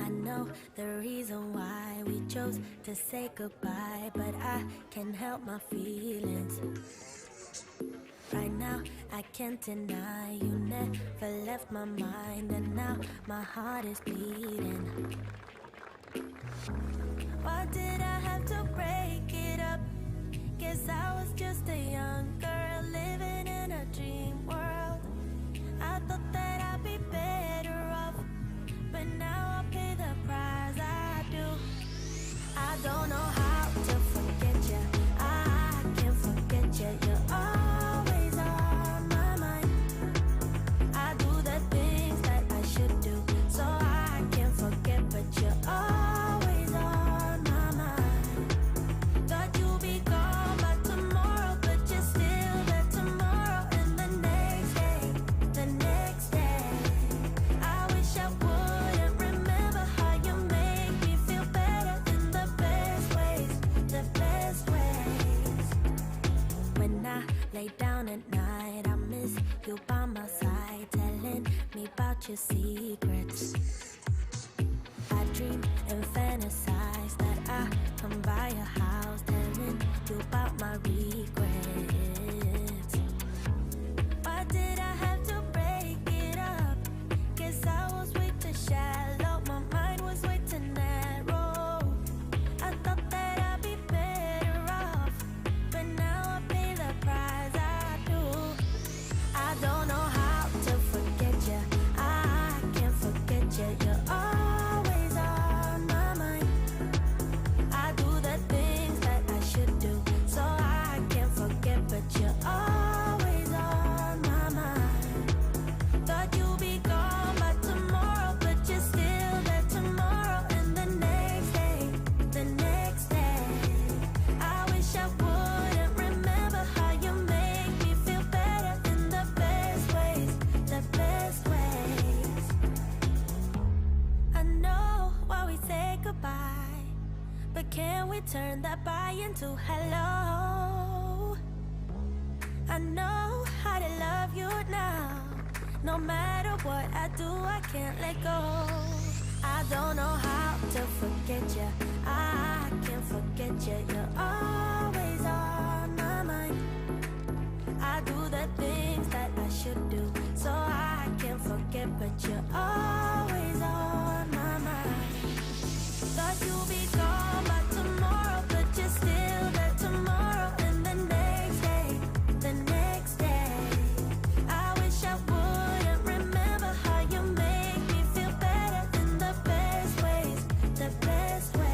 I know the reason why we chose to say goodbye, but I can't help my feelings. Right now, I can't deny you never left my mind, and now my heart is bleeding. Why did I have to break it up? Guess I was just a young girl living in a dream world. I thought that I'd be better off, but now I pay the price. I do. I don't know how to forget you. I can't forget you. You're always on my mind. I do the things that I should do, so I can't forget, but you're always on my mind. Thought you'd be gone by tomorrow, but you're still there tomorrow and the next day, the next day. I wish I wouldn't remember how you make me feel better in the best ways, the best ways. When I lay down at night, I miss you by my side, telling me about your secrets. I dream and fantasize that I come by your house, telling you about my regrets. Why did I have to break it up? Guess I was way too shallow, my mind was way too narrow. I thought that I'd be better off, but now I pay the price. I do. I don't know how to forget you. I can't forget you. You're always on my mind. I do the things that I should do, so I can't forget, but you're always on my mind. Thought you'd be gone by tomorrow, but you're still there tomorrow and the next day, the next day. I wish I wouldn't remember how you make me feel better in the best ways, the best ways. I know why we say goodbye, but can we turn that bye into hello? I know how to love you now. No matter what I do, I can't let go. I don't know how to forget you. I can't forget you. You're always on my mind. I do the things that I should do, so I can't forget, but you're always on my mind. Thought you'd be gone by tomorrow, but you're still there tomorrow and the next day, the next day. I wish I wouldn't remember how you make me feel better in the best ways, the best ways.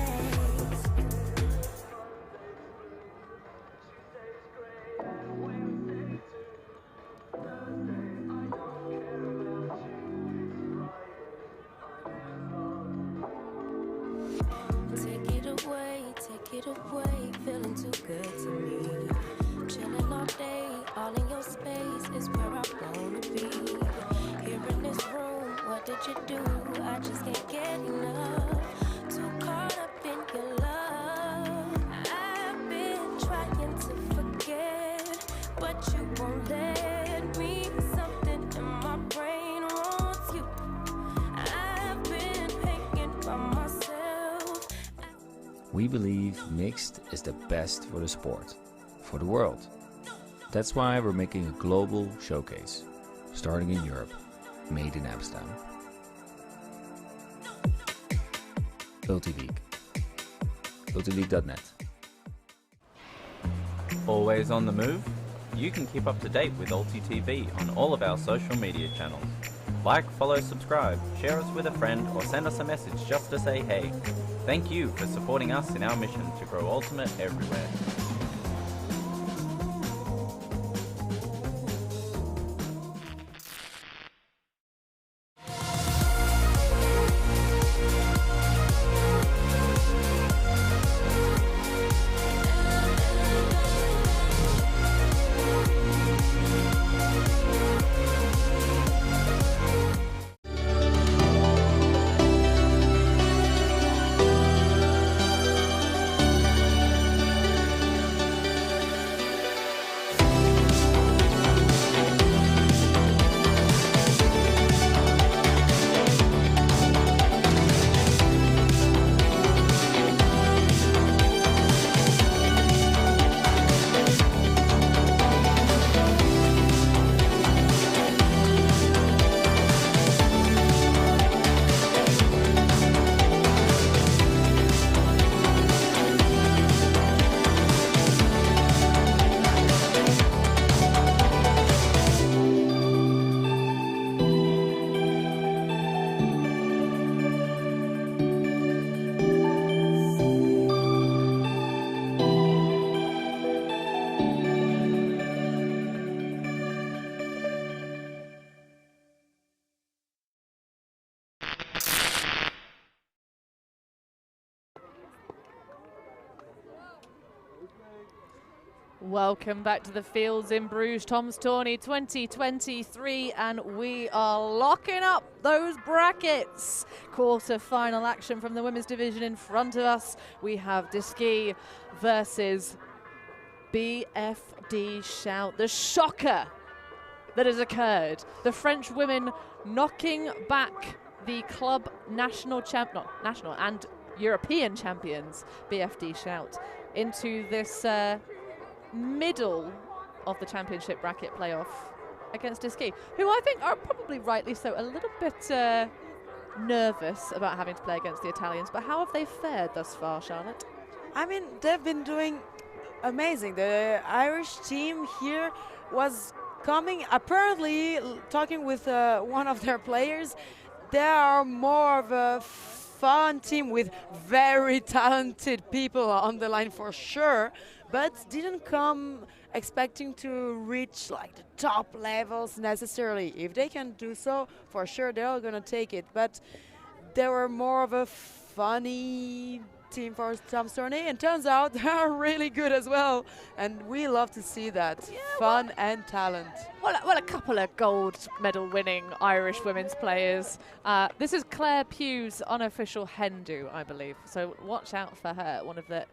Take it away, feeling too good to me. Chilling all day, all in your space is where I wanna be. Here in this room, what did you do? I just can't get enough. Too caught up in your love. I've been trying to forget, but you won't let me. Something in my brain wants you. I've been hanging by myself. We believe mixed is the best for the sport, for the world. That's why we're making a global showcase, starting in Europe, made in Amsterdam. ULTI.TV, ULTILeague.net. Always on the move? You can keep up to date with ULTI.TV on all of our social media channels. Like, follow, subscribe, share us with a friend, or send us a message just to say hey. Thank you for supporting us in our mission to grow Ultimate everywhere. Welcome back to the fields in Bruges, Tom's Tourney 2023, and we are locking up those brackets. Quarter-final action from the women's division in front of us. We have DESKEAGH versus BFD Shout. The shocker that has occurred. The French women knocking back the club national and European champions, BFD Shout, into this middle of the championship bracket playoff against DESKEAGH, who I think are probably rightly so a little bit nervous about having to play against the Italians. But how have they fared thus far, Charlotte? I mean, they've been doing amazing. The Irish team here was coming, apparently talking with one of their players. They are more of a fun team with very talented people on the line for sure, but didn't come expecting to reach like the top levels necessarily. If they can do so, for sure they're gonna take it. But they were more of a funny team for Tom's Tourney, and turns out they're really good as well, and we love to see that. Fun and talent. Well, a couple of gold medal winning Irish women's players. This is Claire Pugh's unofficial hen do, I believe, so watch out for her. One of the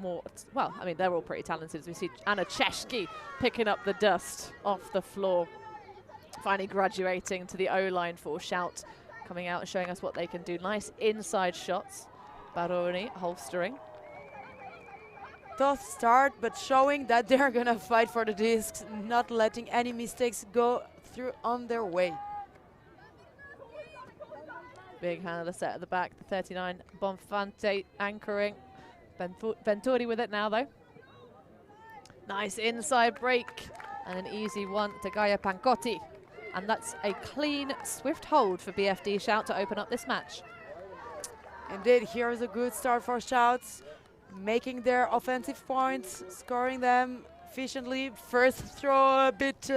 more, well, I mean, they're all pretty talented. As we see Anna Czeszki picking up the dust off the floor, finally graduating to the O-line for Shout, coming out and showing us what they can do. Nice inside shots. Baroni holstering. Tough start, but showing that they're gonna fight for the discs, not letting any mistakes go through on their way. Big handler set at the back, the 39 Bonfante anchoring. Venturi with it now though. Nice inside break and an easy one to Gaia Pancotti. And that's a clean, swift hold for BFD Shout to open up this match. Indeed, here's a good start for Shouts, making their offensive points, scoring them efficiently. First throw a bit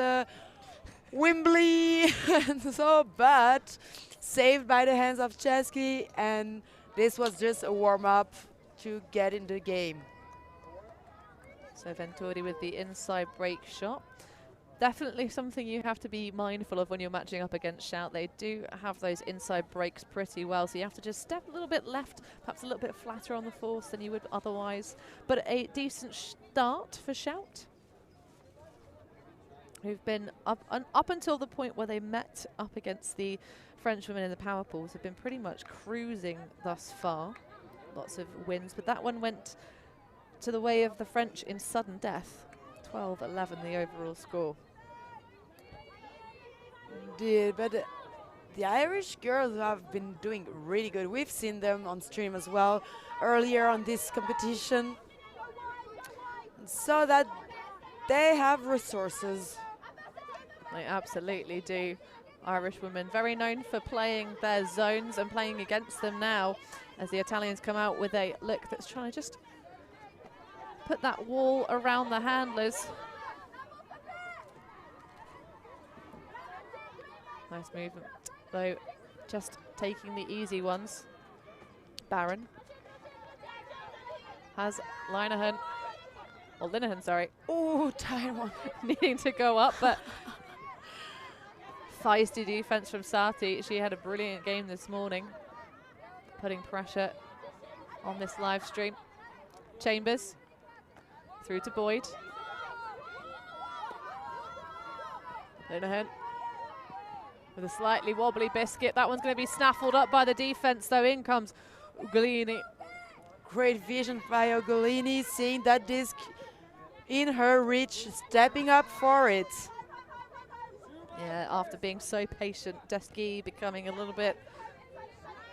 wimbly and so, but saved by the hands of Czeszki, and this was just a warm-up to get in the game. So Venturi with the inside break shot. Definitely something you have to be mindful of when you're matching up against Shout. They do have those inside breaks pretty well, so you have to just step a little bit left, perhaps a little bit flatter on the force than you would otherwise. But a decent start for Shout, who've been up until the point where they met up against the French women in the power pools, have been pretty much cruising thus far. Lots of wins, but that one went to the way of the French in sudden death. 12-11 the overall score. Indeed, but the Irish girls have been doing really good. We've seen them on stream as well earlier on this competition, so that they have resources. They absolutely do. Irish women very known for playing their zones and playing against them now, as the Italians come out with a look that's trying to just put that wall around the handlers. Nice movement, though, just taking the easy ones. Barron has Linehan, or Linehan, sorry. Oh, tight one. Needing to go up, but feisty defense from Sati. She had a brilliant game this morning, putting pressure on this live stream. Chambers through to Boyd. Linehan with a slightly wobbly biscuit. That one's going to be snaffled up by the defense, though. In comes Ugolini. Great vision by Ugolini, seeing that disc in her reach, stepping up for it. Yeah, after being so patient, DESKEAGH becoming a little bit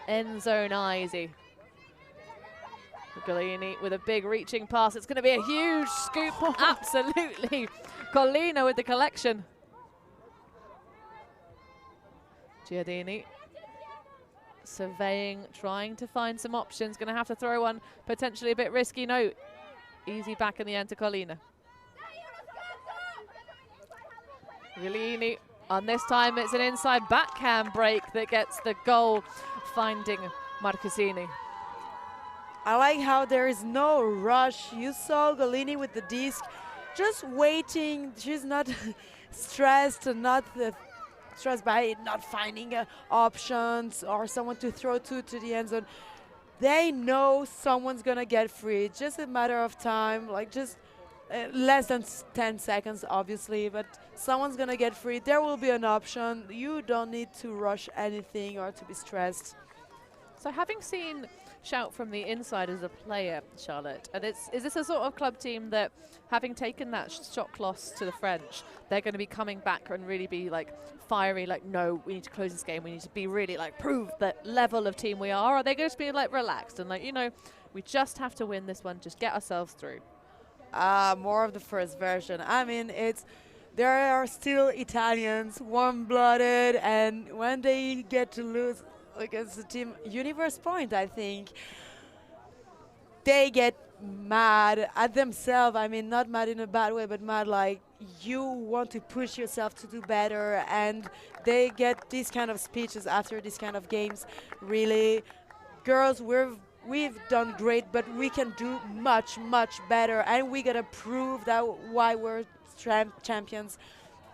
end zone easy. Ugolini with a big reaching pass. It's going to be a huge scoop. Absolutely. Collina with the collection. Giardini surveying, trying to find some options. Going to have to throw one potentially a bit risky. No, easy back in the end to Collina. Ugolini, and this time it's an inside backhand break that gets the goal, finding Marchesini. I like how there is no rush. You saw Ugolini with the disc just waiting. She's not stressed, not stressed by not finding options or someone to throw to the end zone. They know someone's gonna get free. It's just a matter of time, like just less than 10 seconds, obviously, but someone's gonna get free. There will be an option. You don't need to rush anything or to be stressed. So having seen Shout from the inside as a player, Charlotte, and is this a sort of club team that, having taken that shot loss to the French, they're going to be coming back and really be like fiery, like, no, we need to close this game, we need to be really like prove that level of team we are? Or are they going to be like relaxed and like, you know, we just have to win this one, just get ourselves through? More of the first version. I mean, there are still Italians, warm-blooded, and when they get to lose against the team Universe Point, I think they get mad at themselves. I mean, not mad in a bad way, but mad like you want to push yourself to do better, and they get these kind of speeches after these kind of games. Really, girls, we've done great, but we can do much, much better, and we gotta prove that why we're champions.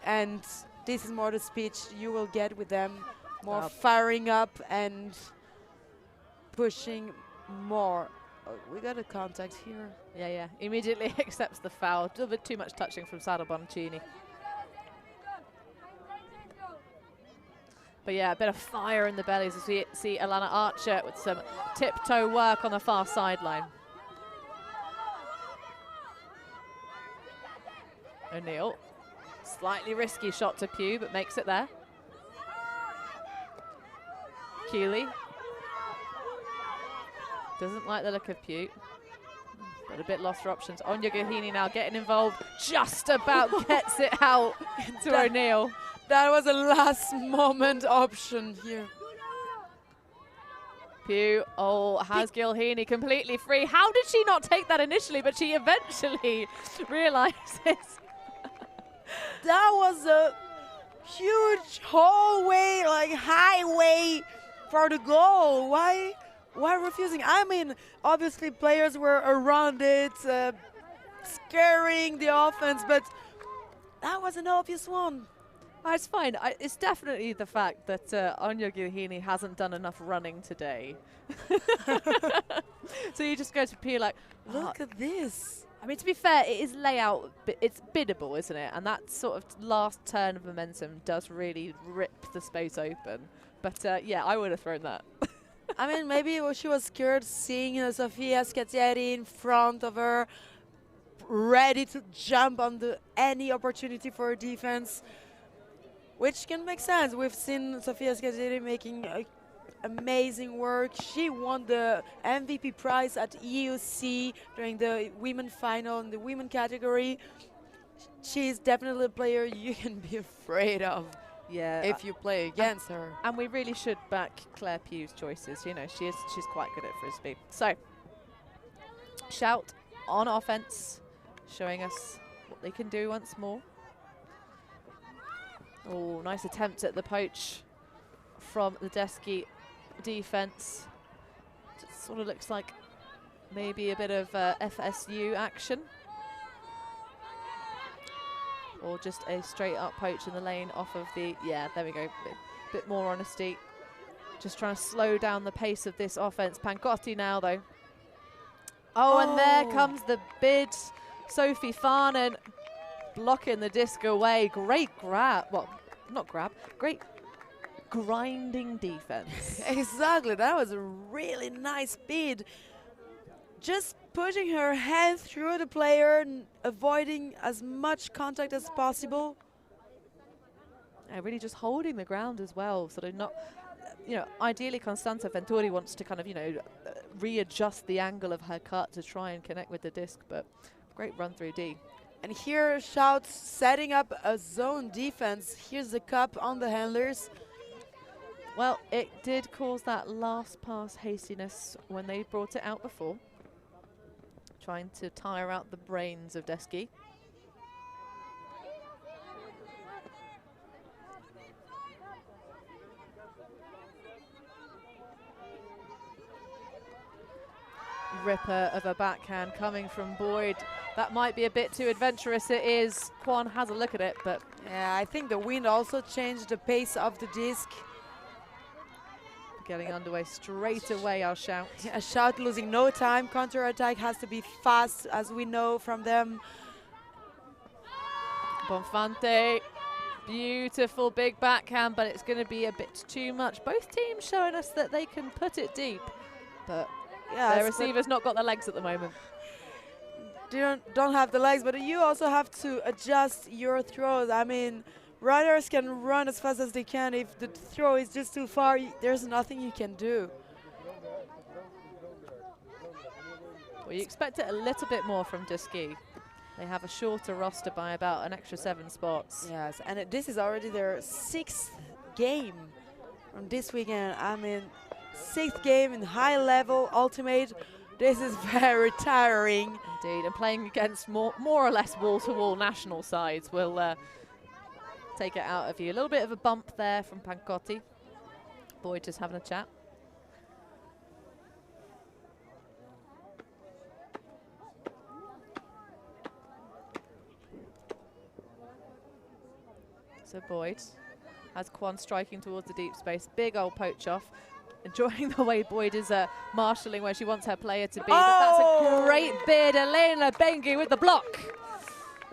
And this is more the speech you will get with them. More firing up and pushing more. Oh, we got a contact here. Yeah. Immediately accepts the foul. A little bit too much touching from Sara Bonaccini. But yeah, a bit of fire in the bellies as we see Alana Archer with some tiptoe work on the far sideline. O'Neill, slightly risky shot to Pugh, but makes it there. Keeley doesn't like the look of Pugh, but a bit lost for options. Anya Gahini now getting involved, just about gets it out to O'Neill. That was a last moment option here. Pugh, has Gilheeney completely free. How did she not take that initially, but she eventually realizes. That was a huge hallway, like highway for the goal. Why refusing? I mean, obviously players were around it, scaring the offense, but that was an obvious one. It's fine. It's definitely the fact that Anya Gilheeney hasn't done enough running today. So you just go to Pugh like, look at this. I mean, to be fair, it is layout, it's biddable, isn't it? And that sort of last turn of momentum does really rip the space open. But yeah, I would have thrown that. I mean, maybe she was scared seeing Sofia Scazzetti in front of her, ready to jump on any opportunity for a defense, which can make sense. We've seen Sofia Scazzetti making amazing work. She won the MVP prize at EUC during the women final in the women category. She's definitely a player you can be afraid of. Yeah, if you play against her. And we really should back Claire Pugh's choices. You know, she's quite good at Frisbee. So, Shout on offense, showing us what they can do once more. Oh, nice attempt at the poach from the DESKEAGH defense. Just sort of looks like maybe a bit of FSU action. Or just a straight up poach in the lane off of the, yeah, there we go, bit more honesty. Just trying to slow down the pace of this offense. Pancotti now though. Oh, and there comes the bid. Sophie Farnan blocking the disc away. Great grab, well, not grab, great grinding defense. Exactly, that was a really nice bid. Just pushing her head through the player and avoiding as much contact as possible. And really just holding the ground as well, sort of not, you know, ideally Constanza Venturi wants to kind of, you know, readjust the angle of her cut to try and connect with the disc, but great run through D. And here Shout setting up a zone defense. Here's the cup on the handlers. Well, it did cause that last pass hastiness when they brought it out before. Trying to tire out the brains of DESKEAGH. ripper of a backhand coming from Boyd. That might be a bit too adventurous. It is. Kwon has a look at it, but Yeah, I think the wind also changed the pace of the disc. getting underway straight away, I'll shout. A shot losing no time. Counter-attack has to be fast, as we know from them. Bonfante, beautiful big backhand, but it's going to be a bit too much. Both teams showing us that they can put it deep, but Yeah, their receiver's not got the legs at the moment. Don't have the legs, but you also have to adjust your throws. I mean, runners can run as fast as they can. If the throw is just too far, there's nothing you can do. Well, you expect it a little bit more from DESKEAGH. They have a shorter roster by about an extra 7 spots. Yes, and this is already their 6th game from this weekend. I mean, 6th game in high level ultimate. This is very tiring. Indeed, and playing against more or less wall-to-wall national sides will take it out of you. A little bit of a bump there from Pancotti. Boyd just having a chat. So Boyd has Kwon striking towards the deep space. Big old poach off. Enjoying the way Boyd is marshalling where she wants her player to be. But that's a great bid. Elena Bengi with the block.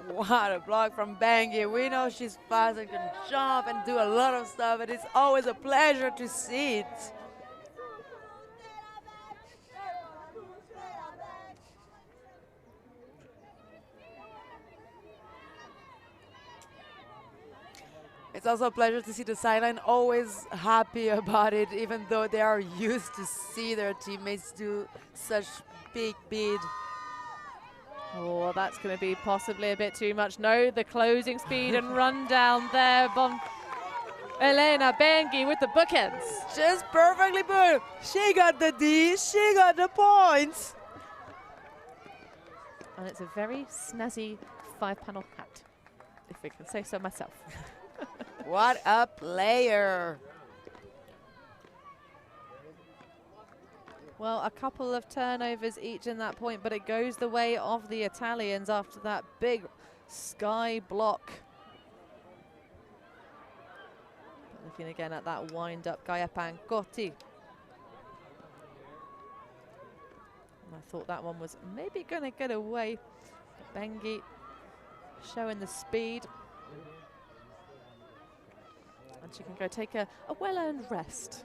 What a block from Bengi. We know she's fast and can jump and do a lot of stuff, and it's always a pleasure to see it. It's also a pleasure to see the sideline always happy about it, even though they are used to see their teammates do such big bid. Oh, that's going to be possibly a bit too much. No, the closing speed and run down there. Elena Bengi with the bookends. Just perfectly put. She got the D, she got the points. And it's a very snazzy 5-panel hat, if we can say so myself. What a player. Well, a couple of turnovers each in that point, but it goes the way of the Italians after that big sky block. Looking again at that wind-up, Gaia Pancotti. I thought that one was maybe going to get away. Bengi showing the speed. And she can go take a well-earned rest.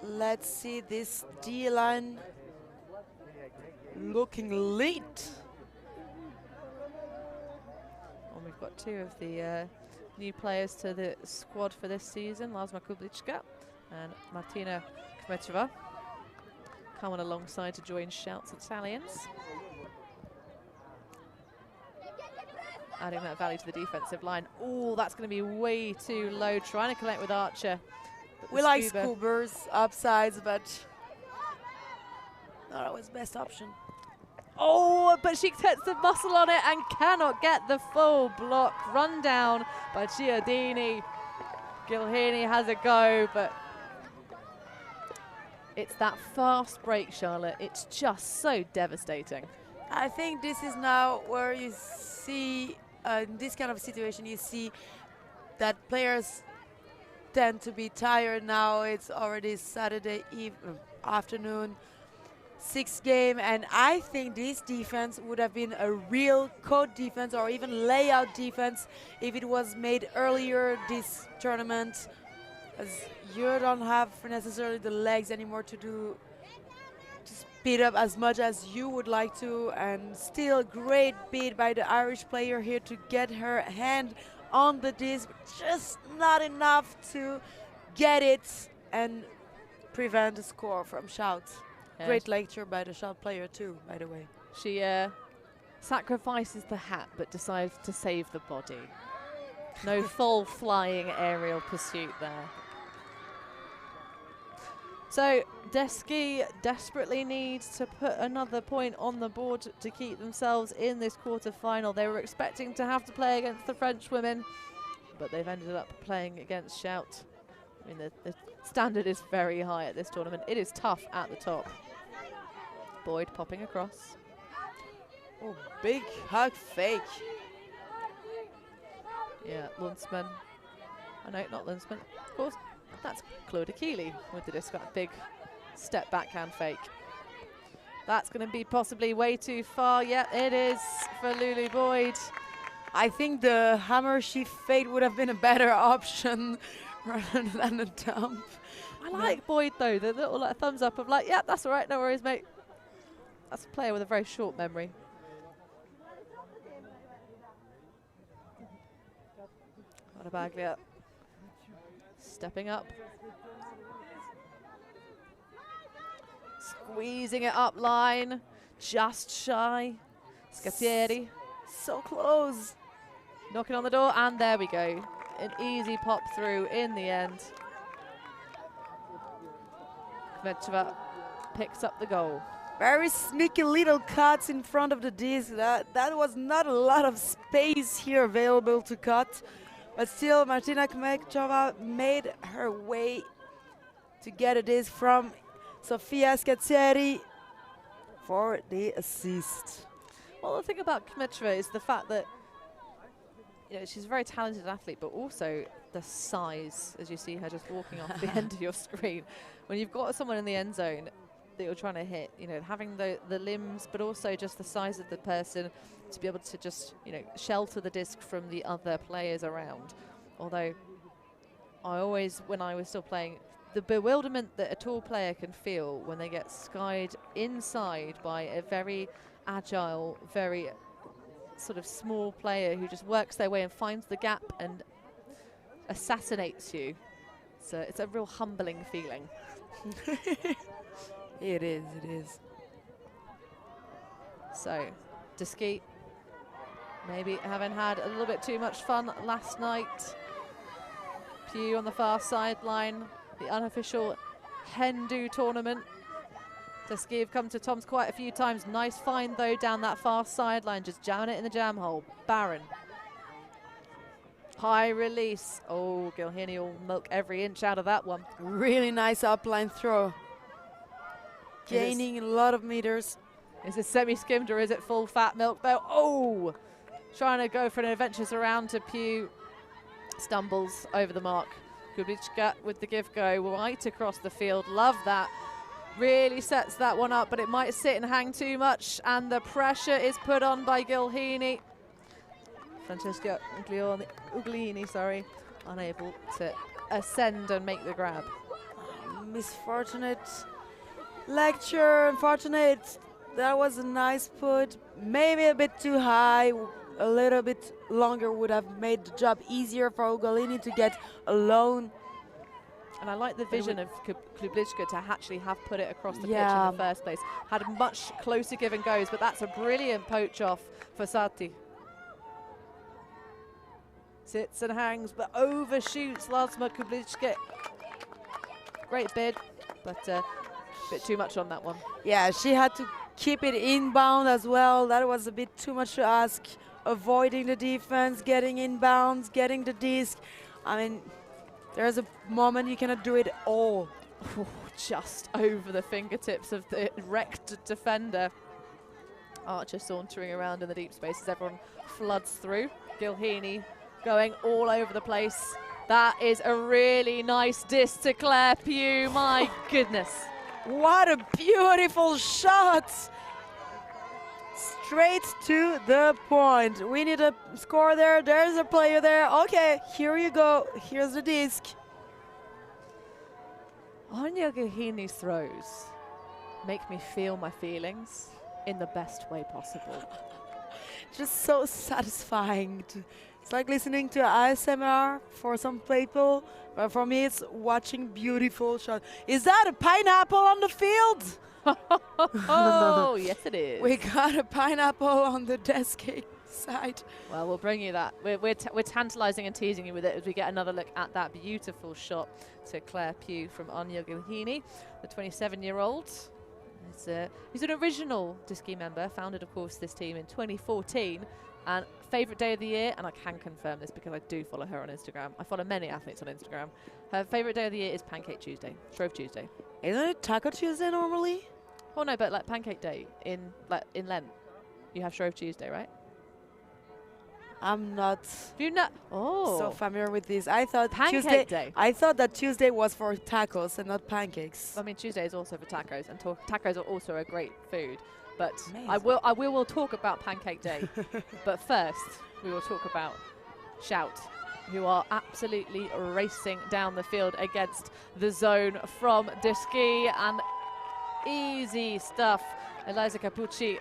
Let's see this D-line looking lit. And we've got 2 of the new players to the squad for this season, Lazma Kublichka and Martina Kmetova, coming alongside to join Shout's Italians. Adding that value to the defensive line. Oh, that's going to be way too low. Trying to connect with Archer. We like scoobers, upsides, but not always best option. Oh, but she sets the muscle on it and cannot get the full block. Run down by Ciardini. Gilhini has a go, but it's that fast break, Charlotte. It's just so devastating. I think this is now where you see, in this kind of situation, you see that players tend to be tired now. It's already Saturday afternoon, 6th game, and I think this defense would have been a real code defense or even layout defense if it was made earlier this tournament, as you don't have necessarily the legs anymore to speed up as much as you would like to. And still great beat by the Irish player here to get her hand on the disc, just not enough to get it and prevent the score from Shout. Yeah. Great lecture by the Shout player too, by the way. She sacrifices the hat but decides to save the body. No full flying aerial pursuit there. So DESKEAGH desperately needs to put another point on the board to keep themselves in this quarter-final. They were expecting to have to play against the French women, but they've ended up playing against Shout. I mean, the standard is very high at this tournament. It is tough at the top. Boyd popping across. Oh, big hug fake. Yeah, Lundsman. Oh, no, not Lundsman. Of course, that's Claude Keeley with the disc. Big step backhand fake. That's going to be possibly way too far. Yeah, it is for Lulu Boyd. I think the hammer sheaf fade would have been a better option rather than a dump. I like Boyd though, the little like, thumbs up of like, yeah, that's all right, no worries, mate. That's a player with a very short memory. Baglia stepping up. Squeezing it up line, just shy. Scatieri. So close. Knocking on the door, and there we go. An easy pop through in the end. Kmetova picks up the goal. Very sneaky little cuts in front of the disc. That was not a lot of space here available to cut. But still, Martina Kmetova made her way to get a disc from Sofia Scatieri for the assist. Well, the thing about Kmetova is the fact that she's a very talented athlete, but also the size, as you see her just walking off the end of your screen. When you've got someone in the end zone that you're trying to hit, having the limbs, but also just the size of the person to be able to just, shelter the disc from the other players around. Although I always, when I was still playing, the bewilderment that a tall player can feel when they get skied inside by a very agile, very sort of small player who just works their way and finds the gap and assassinates you. So it's a real humbling feeling. It is, it is. So, DESKEAGH maybe having had a little bit too much fun last night. Pugh on the far sideline, the unofficial Hindu tournament. DESKEAGH have come to Tom's quite a few times. Nice find though down that far sideline, just jamming it in the jam hole. Barron. High release. Oh, Gilhini will milk every inch out of that one. Really nice upline throw. Gaining a lot of meters. Is it semi-skimmed or is it full fat milk though? Oh! Trying to go for an adventurous around to Pugh. Stumbles over the mark. Kubichka with the give go right across the field. Love that. Really sets that one up, but it might sit and hang too much, and the pressure is put on by Gilhini. Francesca Uglini, sorry, unable to ascend and make the grab. Misfortunate lecture, unfortunate. That was a nice put, maybe a bit too high. A little bit longer would have made the job easier for Ugolini to get alone. And I like the vision of Kublichka to actually have put it across the pitch in the first place. Had a much closer give and goes, but that's a brilliant poach off for Sati. Sits and hangs, but overshoots Lasma Kublichka. Great bid, but a bit too much on that one. Yeah, she had to keep it inbound as well. That was a bit too much to ask. Avoiding the defense, getting inbounds, getting the disc. I mean, there's a moment you cannot do it all. Ooh, just over the fingertips of the wrecked defender. Archer sauntering around in the deep space as everyone floods through. Gilhini going all over the place. That is a really nice disc to Claire Pugh, my goodness. What a beautiful shot! Straight to the point. We need a score there. There's a player there. Okay, here you go. Here's the disc. Anya Gilhini's throws make me feel my feelings in the best way possible. Just so satisfying. It's like listening to ASMR for some people, but for me it's watching beautiful shots. Is that a pineapple on the field? Oh, yes it is. We got a pineapple on the DESKEAGH side. Well, we'll bring you that. We're tantalizing and teasing you with it as we get another look at that beautiful shot to Claire Pugh from Anya Gilhini, the 27-year-old. He's an original DESKEAGH member, founded, of course, this team in 2014, And favourite day of the year, and I can confirm this because I do follow her on Instagram. I follow many athletes on Instagram. Her favourite day of the year is Pancake Tuesday, Shrove Tuesday. Isn't it Taco Tuesday normally? Oh no, but like Pancake Day in Lent, you have Shrove Tuesday, right? I'm not You know? Oh, so familiar with this. I thought Pancake Tuesday. Day. I thought that Tuesday was for tacos and not pancakes. I mean, Tuesday is also for tacos, and tacos are also a great food. But Amazing. I will talk about Pancake Day. But first, we will talk about Shout, who are absolutely racing down the field against the zone from DESKEAGH, and easy stuff. Eliza Capucci.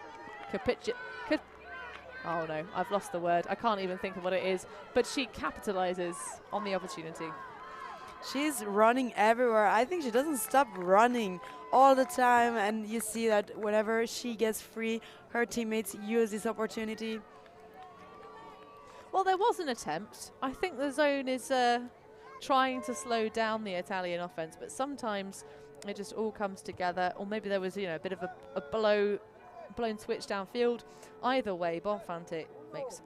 Oh no, I've lost the word. I can't even think of what it is. But she capitalizes on the opportunity. She's running everywhere. I think she doesn't stop running all the time, and you see that whenever she gets free, her teammates use this opportunity. Well, there was an attempt. I think the zone is trying to slow down the Italian offense, but sometimes it just all comes together. Or maybe there was, a bit of a blown switch downfield. Either way, Bonfante makes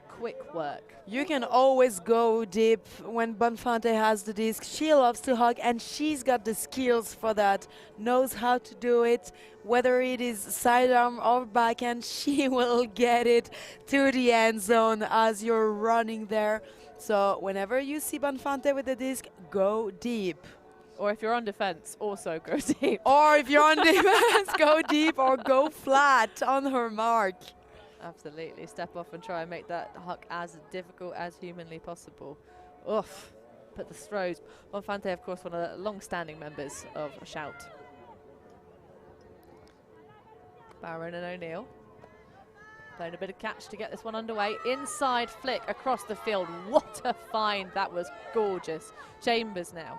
quick work. You can always go deep when Bonfante has the disc. She loves to hug, and she's got the skills for that. Knows how to do it. Whether it is sidearm or backhand, she will get it to the end zone as you're running there. So whenever you see Bonfante with the disc, go deep. Or if you're on defense, also go deep. Or if you're on defense, go deep or go flat on her mark. Absolutely. Step off and try and make that huck as difficult as humanly possible. Oof. But the throws. Bonfante, of course, one of the long-standing members of Shout. Barron and O'Neill playing a bit of catch to get this one underway. Inside flick across the field. What a find. That was gorgeous. Chambers now.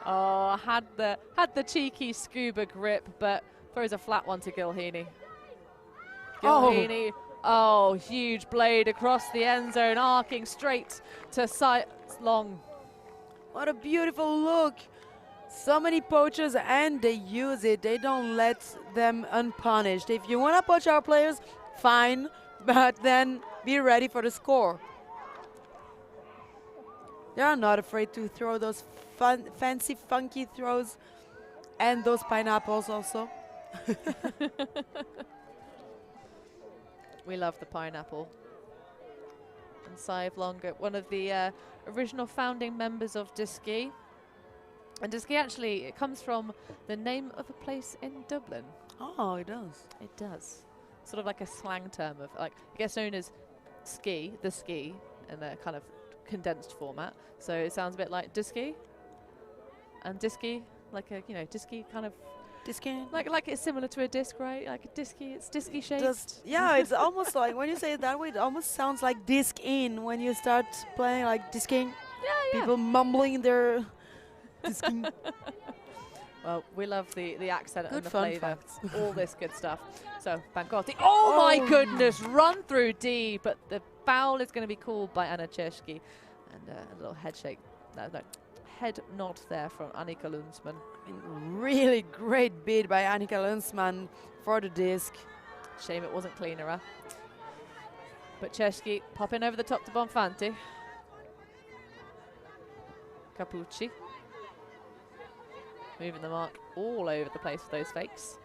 Oh, had the cheeky scuba grip, but throws a flat one to Gilheeney. Gilheeney, oh, huge blade across the end zone, arcing straight to Long. What a beautiful look. So many poachers, and they use it. They don't let them unpunished. If you want to poach our players, fine, but then be ready for the score. They are not afraid to throw those fancy, funky throws, and those pineapples also. We love the pineapple. And Saev Longer, one of the original founding members of DESKEAGH. And DESKEAGH actually, it comes from the name of a place in Dublin. Oh, it does. It does. Sort of like a slang term of, like, I guess known as ski, the ski, in a kind of condensed format. So it sounds a bit like DESKEAGH. And DESKEAGH, like a, DESKEAGH kind of, Disking. like it's similar to a disc, right? Like a disky, it's disky shaped. Yeah, it's almost like, when you say it that way, it almost sounds like disc in when you start playing like disking. Yeah. People mumbling their disking. Well, we love the accent Good and the fun flavour, facts. all this good stuff. So, Bancotti, oh my goodness, run through D, but the foul is going to be called by Anna Czerski. And a little head shake, no, head nod there from Annika Lundsman. Really great bid by Annika Lundsman for the disc. Shame it wasn't cleaner, huh? But Czerski popping over the top to Bonfante. Capucci. Moving the mark all over the place with those fakes.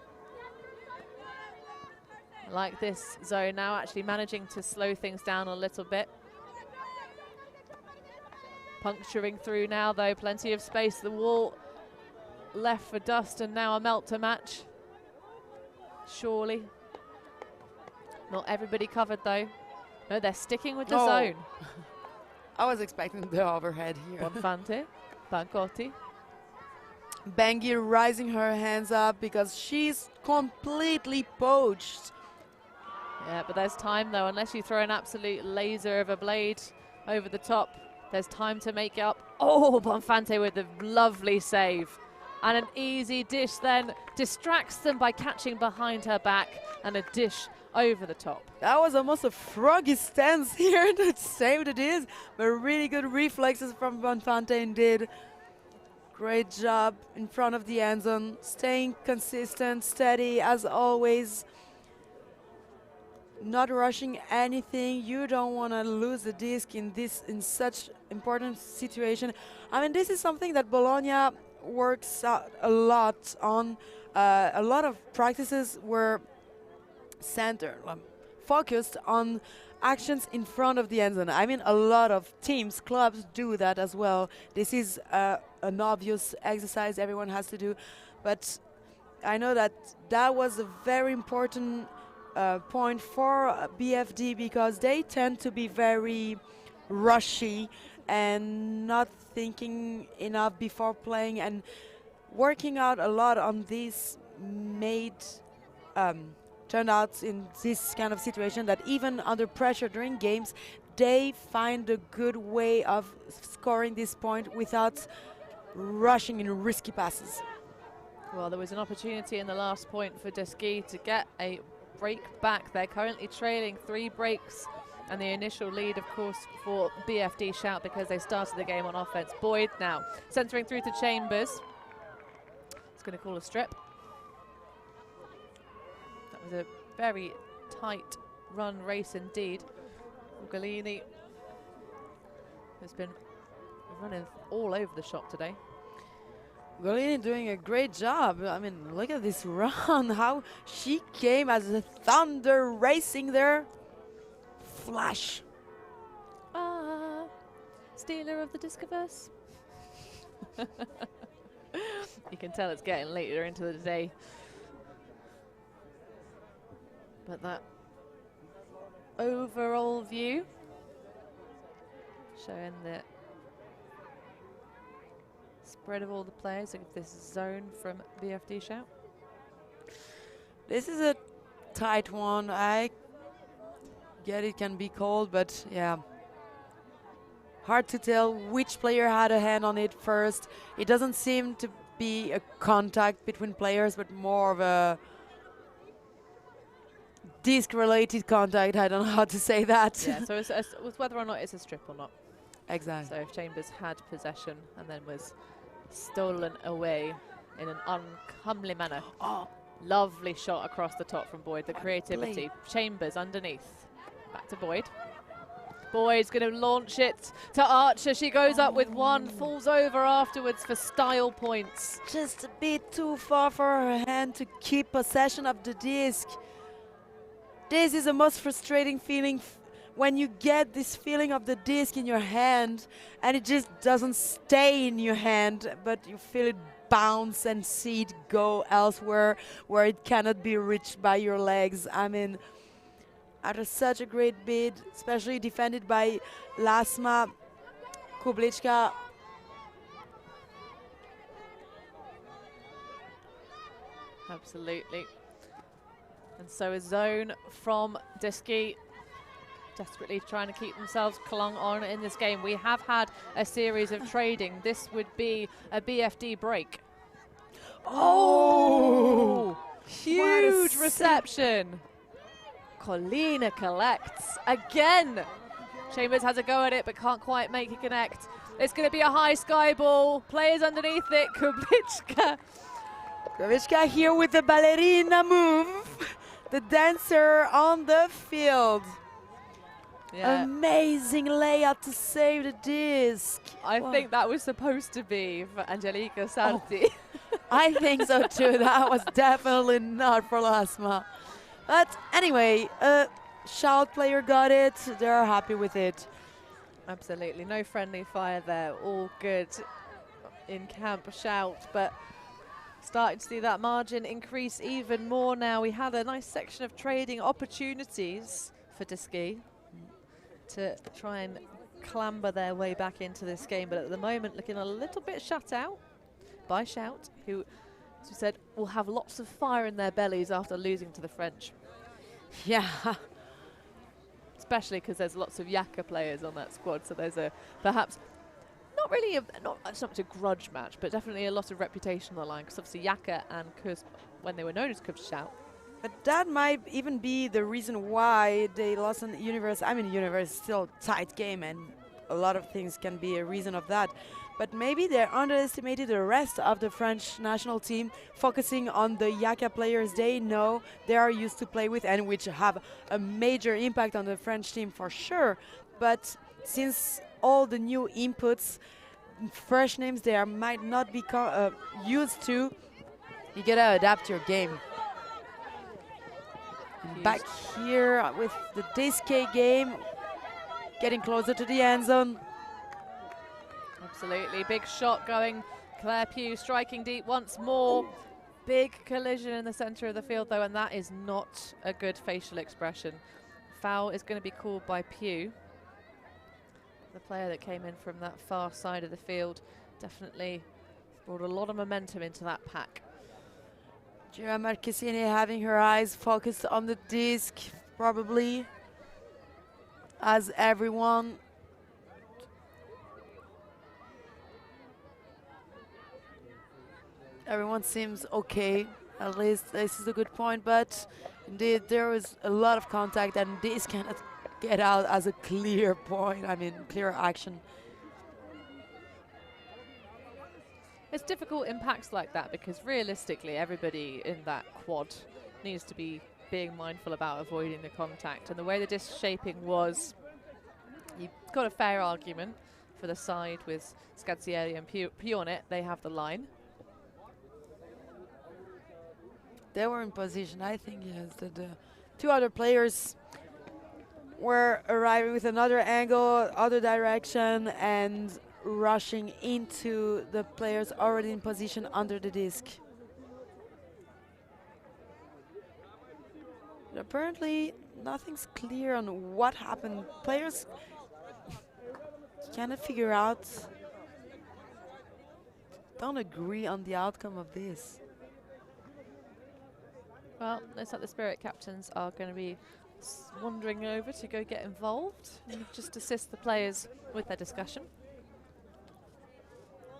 Like this zone now, actually managing to slow things down a little bit. Puncturing through now, though, plenty of space. The wall left for dust, and now a melt to match. Surely. Not everybody covered, though. No, they're sticking with the zone. I was expecting the overhead here. Bonfante, Bancotti. Bengi rising her hands up because she's completely poached. Yeah, but there's time, though. Unless you throw an absolute laser of a blade over the top, there's time to make it up. Oh, Bonfante with a lovely save. And an easy dish then distracts them by catching behind her back, and a dish over the top. That was almost a froggy stance here to save the disc, but really good reflexes from Bonfante indeed. Great job in front of the end zone, staying consistent, steady as always. not rushing anything. You don't want to lose the disc in such important situation. I mean, this is something that Bologna works out a lot on. A lot of practices were focused on actions in front of the end zone. I mean, a lot of teams, clubs do that as well. This is an obvious exercise everyone has to do, but I know that was a very important point for BFD, because they tend to be very rushy and not thinking enough before playing, and working out a lot on these turned out in this kind of situation that even under pressure during games, they find a good way of scoring this point without rushing in risky passes. Well, there was an opportunity in the last point for DESKEAGH to get a break back. They're currently trailing 3 breaks, and the initial lead, of course, for BFD Shout, because they started the game on offense. Boyd now centering through to Chambers. It's going to call a strip. That was a very tight run race indeed. Galini has been running all over the shop today. Golini doing a great job. I mean, look at this run, how she came as a thunder racing there. Flash. Stealer of the Discoverse. You can tell it's getting later into the day. But that overall view showing the spread of all the players of this zone from BFD Shout. This is a tight one. I get it can be cold, but yeah. Hard to tell which player had a hand on it first. It doesn't seem to be a contact between players, but more of a disc-related contact. I don't know how to say that. Yeah, so it's whether or not it's a strip or not. Exactly. So if Chambers had possession and then was stolen away in an uncomely manner. Oh, lovely shot across the top from Boyd. The creativity. Chambers underneath. Back to Boyd. Boyd's going to launch it to Archer. She goes up with one, falls over afterwards for style points. Just a bit too far for her hand to keep possession of the disc. This is the most frustrating feeling when you get this feeling of the disc in your hand and it just doesn't stay in your hand, but you feel it bounce and see it go elsewhere where it cannot be reached by your legs. I mean, after such a great bid, especially defended by Lasma, Kublicka. Absolutely. And so a zone from DESKEAGH, desperately trying to keep themselves clung on in this game. We have had a series of trading. This would be a BFD break. Oh! Huge reception. Colina collects again. Chambers has a go at it, but can't quite make it connect. It's going to be a high sky ball. Players underneath it. Kublicka. Kublicka here with the ballerina move. The dancer on the field. Yeah. Amazing layout to save the disc. I think that was supposed to be for Angelica Sarti. Oh. I think so too. That was definitely not for Lasma. But anyway, Shout player got it. They're happy with it. Absolutely. No friendly fire there. All good in camp Shout. But starting to see that margin increase even more now. We had a nice section of trading opportunities for DESKEAGH to try and clamber their way back into this game. But at the moment, looking a little bit shut out by Shout, who, as we said, will have lots of fire in their bellies after losing to the French. Yeah. Especially because there's lots of Yaka players on that squad, so there's a perhaps not really not so much a grudge match, but definitely a lot of reputation on the line, because obviously Yaka and Kuz, when they were known as Kuz Shout. But that might even be the reason why they lost in Universe. I mean, Universe is still a tight game, and a lot of things can be a reason of that. But maybe they underestimated the rest of the French national team, focusing on the Yaka players they know they are used to play with and which have a major impact on the French team for sure. But since all the new inputs, fresh names they might not be used to, you gotta adapt your game. Back here with the DESKEAGH game, getting closer to the end zone. Absolutely, big shot going. Claire Pugh striking deep once more. Big collision in the center of the field though, and that is not a good facial expression. Foul is going to be called by Pugh. The player that came in from that far side of the field definitely brought a lot of momentum into that pack. Gira Marchesini having her eyes focused on the disc, probably, as everyone. Everyone seems okay, at least this is a good point, but indeed there was a lot of contact and this cannot get out as a clear point, I mean clear action. It's difficult impacts like that because realistically everybody in that quad needs to be being mindful about avoiding the contact, and the way the disc shaping was, you've got a fair argument for the side with Scazzieri and Pugh on it. They have the line. They were in position, I think, yes. The two other players were arriving with another angle, other direction, and rushing into the players already in position under the disc. But apparently, nothing's clear on what happened. Players cannot figure out, don't agree on the outcome of this. Well, looks like the Spirit captains are going to be wandering over to go get involved and just assist the players with their discussion.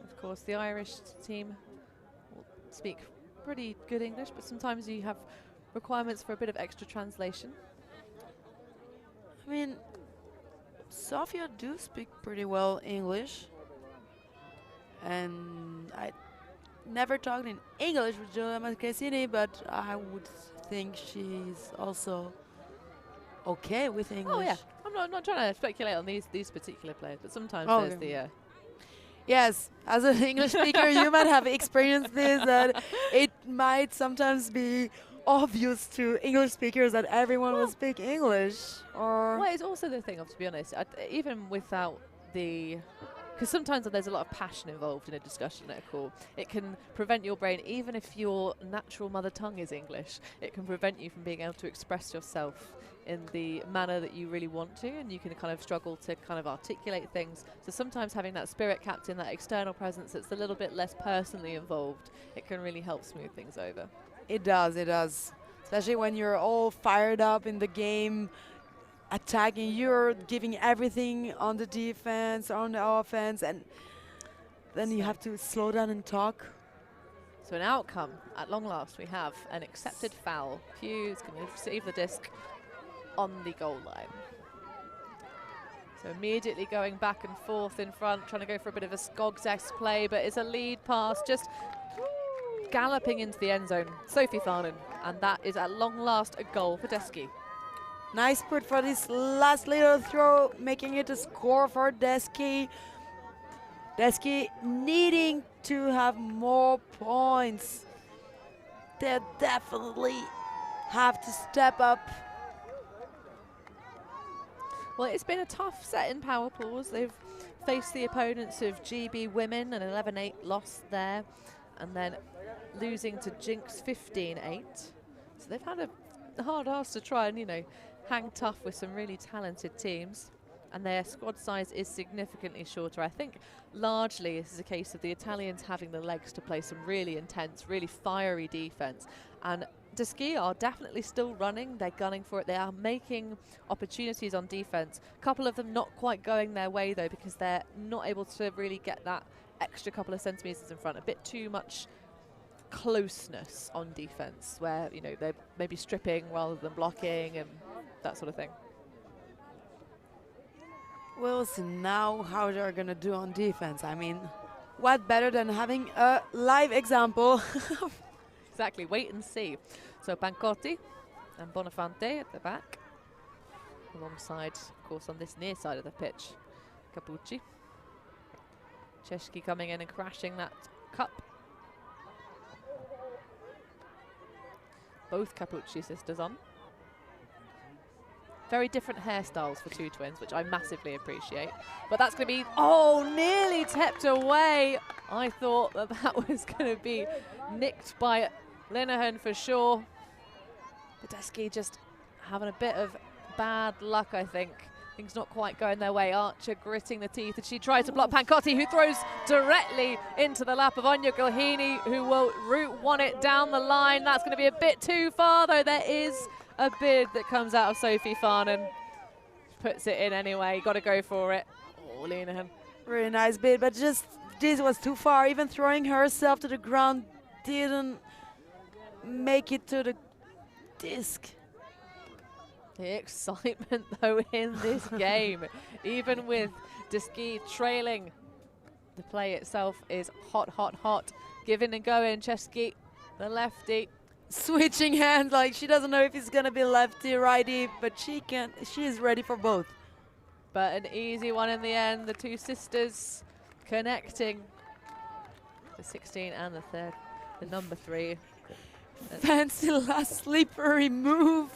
Of course, the Irish team will speak pretty good English, but sometimes you have requirements for a bit of extra translation. I mean, Sofia do speak pretty well English, and I never talked in English with Giulia Marchesini, but I would think she's also okay with English. Oh yeah, I'm not trying to speculate on these particular players, but sometimes there's the yes, as an English speaker, you might have experienced this, that it might sometimes be obvious to English speakers that everyone will speak English. Or well, it's also the thing of, to be honest, even without the, because sometimes there's a lot of passion involved in a discussion at a call. It can prevent your brain, even if your natural mother tongue is English, it can prevent you from being able to express yourself in the manner that you really want to, and you can kind of struggle to kind of articulate things. So sometimes having that spirit captain, that external presence that's a little bit less personally involved, it can really help smooth things over. it does. Especially when you're all fired up in the game, attacking, you're giving everything on the defense, on the offense, and then you have to slow down and talk. So an outcome, at long last, we have an accepted foul. Pugh's going to receive the disc on the goal line. So immediately going back and forth in front, trying to go for a bit of a Skogs-esque play, but it's a lead pass, just galloping into the end zone. Sophie Farnan, and that is at long last a goal for DESKEAGH. Nice put for this last little throw, making it a score for DESKEAGH. DESKEAGH needing to have more points. They definitely have to step up. Well, it's been a tough set in power pools. They've faced the opponents of GB Women, an 11-8 loss there, and then losing to Jinx 15-8. So they've had a hard ass to try and, hang tough with some really talented teams. And their squad size is significantly shorter. I think largely this is a case of the Italians having the legs to play some really intense, really fiery defense. And DESKEAGH are definitely still running. They're gunning for it. They are making opportunities on defense. A couple of them not quite going their way, though, because they're not able to really get that extra couple of centimetres in front. A bit too much closeness on defense, where, they're maybe stripping rather than blocking and that sort of thing. We'll see now how they're gonna do on defense. I mean, what better than having a live example? Exactly, wait and see. So Pancotti and Bonifante at the back. Alongside, of course, on this near side of the pitch, Capucci. Czeski coming in and crashing that cup. Both Capucci sisters on. Very different hairstyles for two twins, which I massively appreciate. But that's going to be, oh, nearly tapped away. I thought that that was going to be nicked by Linehan for sure. But DESKEAGH just having a bit of bad luck, I think. Things not quite going their way. Archer gritting the teeth as she tries to block Pancotti, who throws directly into the lap of Anya Gilhini, who will route one it down the line. That's going to be a bit too far, though. There is a bid that comes out of Sophie Farnan. Puts it in anyway. Got to go for it. Oh, Linehan. Really nice bid, but just this was too far. Even throwing herself to the ground didn't make it to the disc. The excitement, though, in this game, even with DESKEAGH trailing, the play itself is hot, hot, hot. Giving and going, Czeski, the lefty. Switching hands, like she doesn't know if it's gonna be lefty, righty, but she is ready for both. But an easy one in the end. The two sisters connecting. The 16 and the number 3. Fancy last slippery move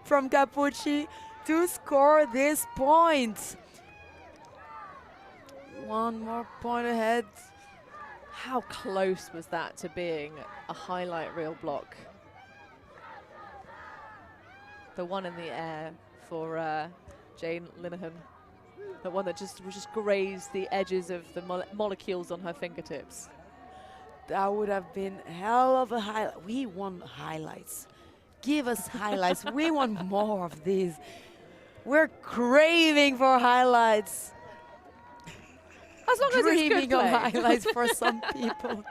from Capucci to score this point. One more point ahead. How close was that to being a highlight reel block? The one in the air for Jane Linehan. The one that just grazed the edges of the molecules on her fingertips. That would have been hell of a highlight. We want highlights. Give us highlights. We want more of these. We're craving for highlights. As long as it's good Dreaming of play. highlights for some people.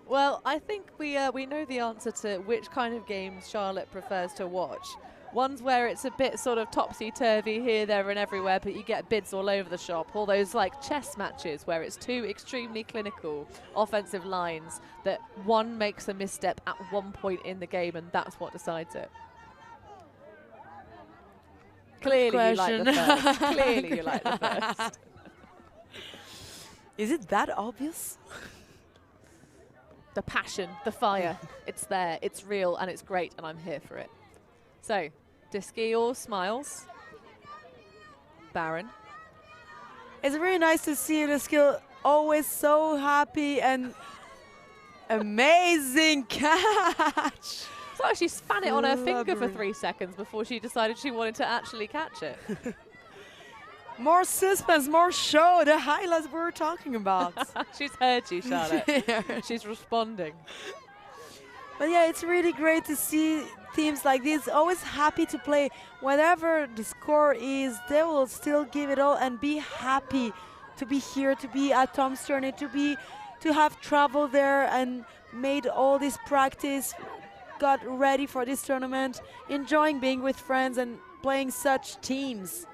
Well, I think we know the answer to which kind of games Charlotte prefers to watch. Ones where it's a bit sort of topsy-turvy here, there and everywhere, but you get bids all over the shop. All those like chess matches where it's two extremely clinical offensive lines that one makes a misstep at one point in the game and that's what decides it. Clearly you like the first. Clearly you like the first. Is it that obvious? The passion, the fire, it's there, it's real and it's great and I'm here for it. So, DESKEAGH all smiles. Baron. It's really nice to see DESKEAGH always so happy and amazing catch. So she span it on her finger for Blubbering. 3 seconds before she decided she wanted to actually catch it. More suspense, more show, the highlights we were talking about. She's heard you, Charlotte. She's responding. But yeah, it's really great to see teams like this, always happy to play. Whatever the score is, they will still give it all and be happy to be here, to be at Tom's Tourney, to have traveled there and made all this practice, got ready for this tournament, enjoying being with friends and playing such teams.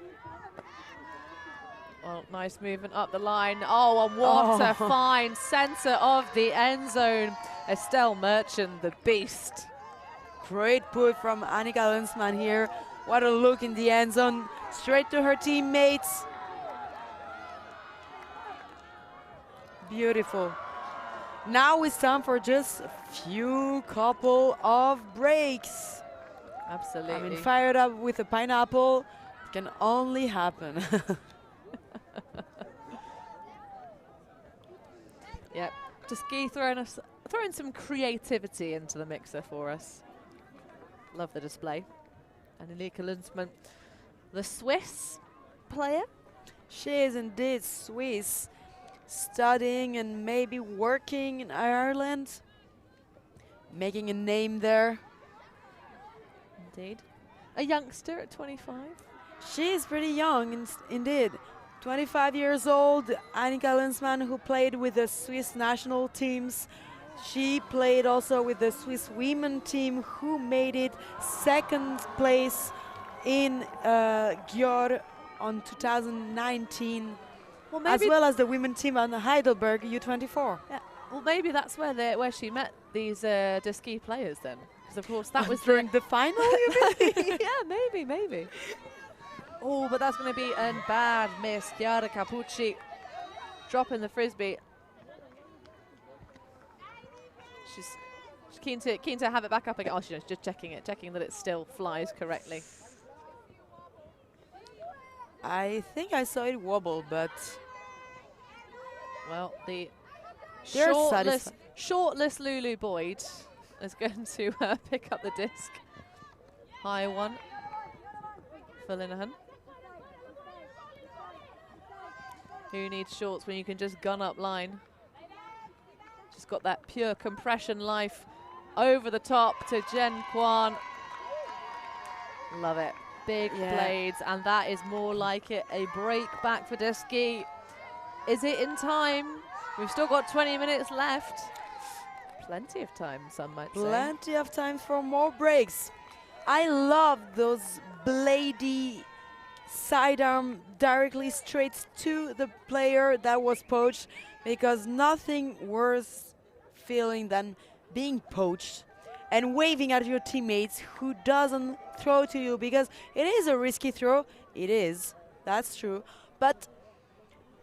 Well, nice movement up the line. Oh, and what a fine centre of the end zone. Estelle Merchant, the beast. Great put from Annika Lensman here. What a look in the end zone. Straight to her teammates. Beautiful. Now it's time for just a few couple of breaks. Absolutely. I mean, fired up with a pineapple. It can only happen. Yep. DESKEAGH throwing some creativity into the mixer for us. Love the display. And Annika Lundstman, the Swiss player. She is indeed Swiss, studying and maybe working in Ireland, making a name there. Indeed. A youngster at 25. She is pretty young, indeed. 25 years old, Annika Lensman, who played with the Swiss national teams. She played also with the Swiss women team, who made it second place in Győr on 2019, Well, as maybe well as the women team on the Heidelberg U24. yeah, well, maybe that's where she met these DESKEAGH players then, because of course that was during the final. You mean? yeah, maybe. Oh, but that's going to be a bad miss. Chiara Capucci dropping the Frisbee. She's keen to have it back up again. Oh, she's just checking that it still flies correctly. I think I saw it wobble, but Well, the they're shortless Lulu Boyd is going to pick up the disc. High one for Linehan. Who needs shorts when you can just gun up line? Just got that pure compression life over the top to Jen Kwan. Love it. Big blades, and that is more like it. A break back for DESKEAGH. Is it in time? We've still got 20 minutes left. Plenty of time, some might say. plenty of time for more breaks. I love those bladey sidearm directly straight to the player that was poached, because nothing worse feeling than being poached and waving at your teammates who doesn't throw to you, because it is a risky throw. It is, that's true, but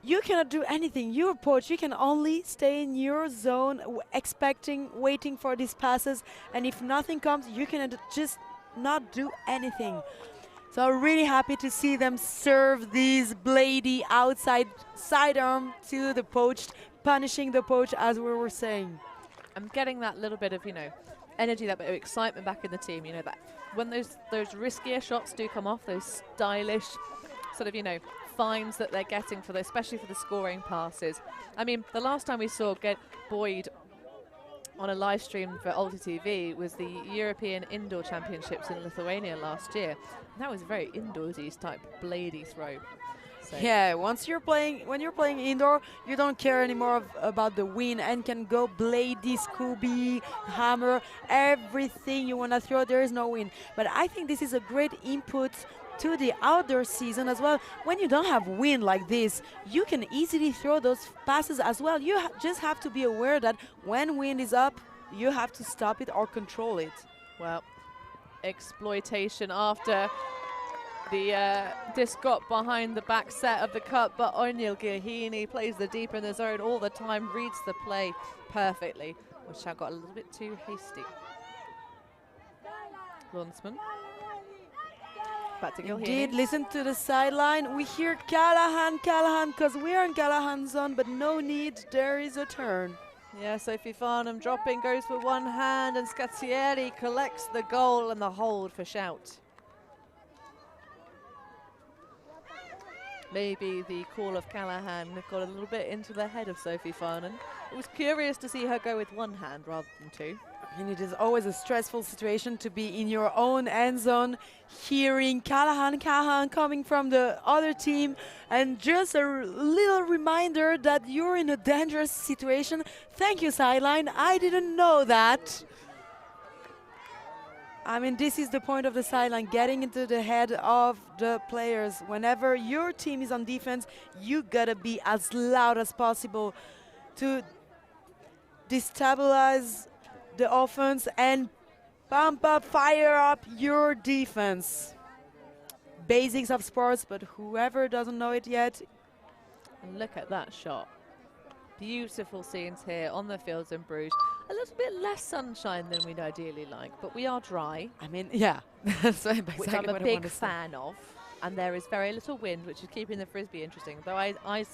you cannot do anything. You're poached. You can only stay in your zone, waiting for these passes, and if nothing comes, you can just not do anything. So I'm really happy to see them serve these bladey outside sidearm to the poached, punishing the poach, as we were saying. I'm getting that little bit of, energy, that bit of excitement back in the team. That when those riskier shots do come off, those stylish sort of, finds that they're getting for especially for the scoring passes. I mean, the last time we saw Boyd on a live stream for ULTI.TV was the European Indoor Championships in Lithuania last year. And that was a very indoorsy type bladey throw. So Yeah, when you're playing indoor, you don't care anymore about the wind and can go bladey, Scooby, hammer, everything you want to throw. There is no wind. But I think this is a great input to the outdoor season as well. When you don't have wind like this, you can easily throw those passes as well. You just have to be aware that when wind is up, you have to stop it or control it. Well, exploitation after the disc got behind the back set of the cup, but O'Neill Gahini plays the deep in the zone all the time, reads the play perfectly, which I got a little bit too hasty. Lunsman. Back to Gilhini. Indeed, listen to the sideline. We hear Callahan, because we are in Callahan's zone, but no need, there is a turn. Yeah, Sophie Farnham dropping, goes for one hand, and Scazzieri collects the goal and the hold for Shout. Maybe the call of Callahan got a little bit into the head of Sophie Farnham. It was curious to see her go with one hand rather than two. And it is always a stressful situation to be in your own end zone, hearing Callahan coming from the other team, and just a little reminder that you're in a dangerous situation. Thank you, sideline. I didn't know that. I mean, this is the point of the sideline, getting into the head of the players. Whenever your team is on defense, you gotta be as loud as possible to destabilize the offense and fire up your defense. Basics of sports, but whoever doesn't know it yet. And look at that shot. Beautiful scenes here on the fields in Bruges. A little bit less sunshine than we'd ideally like, but we are dry. I mean, yeah, that's exactly which I'm a what I big want to say. fan of. And there is very little wind, which is keeping the Frisbee interesting. Though I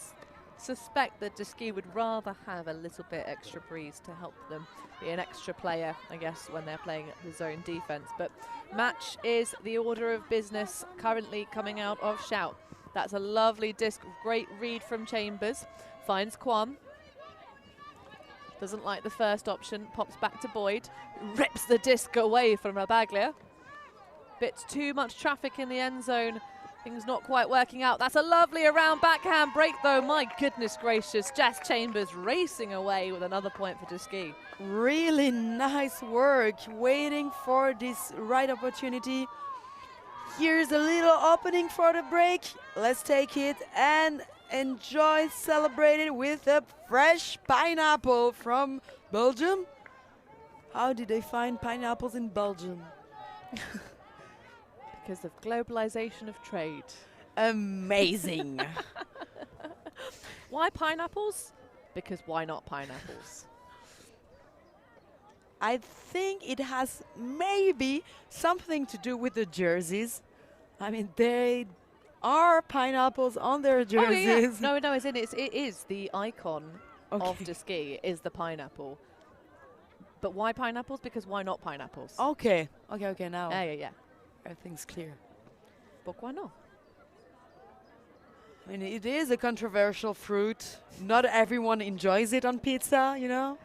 suspect that DESKEAGH would rather have a little bit extra breeze to help them be an extra player, I guess, when they're playing the zone defense. But match is the order of business currently coming out of Shout. That's a lovely disc, great read from Chambers. Finds Kwan. Doesn't like the first option, pops back to Boyd. Rips the disc away from Rabaglia. Bit too much traffic in the end zone. Things not quite working out. That's a lovely around backhand break though. My goodness gracious. Jess Chambers racing away with another point for DESKEAGH. Really nice work, waiting for this right opportunity. Here's a little opening for the break. Let's take it and enjoy, celebrate it with a fresh pineapple from Belgium. How did they find pineapples in Belgium? Because of globalization of trade. Amazing. Why pineapples? Because why not pineapples? I think it has maybe something to do with the jerseys. I mean, they are pineapples on their jerseys. No, it is the icon of DESKEAGH is the pineapple. But why pineapples? Because why not pineapples? Okay, now Yeah. everything's clear. But why not? I mean, it is a controversial fruit. Not everyone enjoys it on pizza, you know?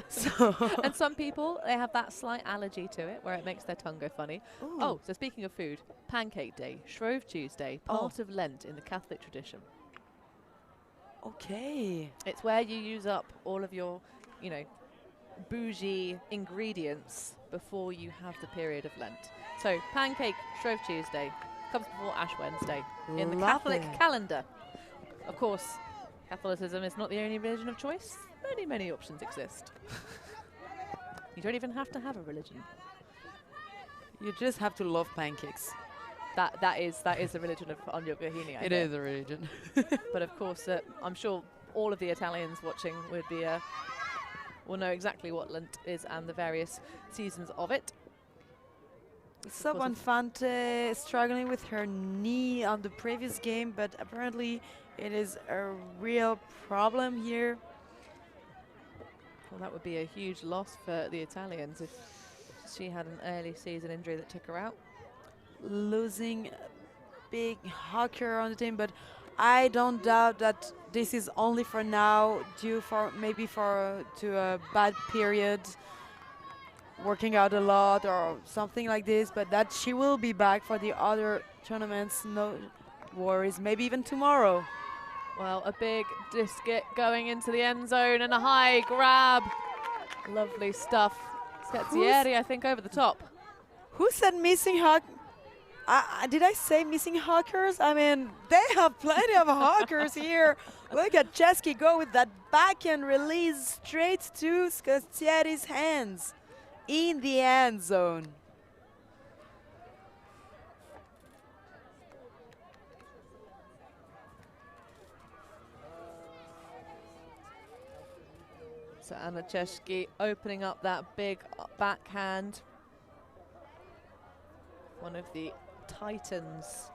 So And some people, they have that slight allergy to it where it makes their tongue go funny. Ooh. Oh, so speaking of food, Pancake Day, Shrove Tuesday, part of Lent in the Catholic tradition. Okay. It's where you use up all of your, bougie ingredients before you have the period of Lent. So Pancake, Shrove Tuesday, comes before Ash Wednesday in the Catholic Lovely. calendar. Of course, Catholicism is not the only religion of choice. Many options exist. You don't even have to have a religion. You just have to love pancakes. That is the religion of anually. It is a religion. But of course, I'm sure all of the Italians watching would be will know exactly what Lent is and the various seasons of it. So Bonfante struggling with her knee on the previous game, but apparently it is a real problem here. Well, that would be a huge loss for the Italians if she had an early season injury that took her out. Losing a big hawker on the team, but I don't doubt that this is only for now, due to a bad period, working out a lot or something like this, but that she will be back for the other tournaments, no worries, maybe even tomorrow. Well, a big discus going into the end zone and a high grab. Lovely stuff. Scazzieri, I think, over the top. Who said missing hawk? Did I say missing hawkers? I mean, they have plenty of hawkers here. Look at Chesky go with that backhand release straight to Scazzieri's hands in the end zone. So Anna Chesky opening up that big backhand. One of the titans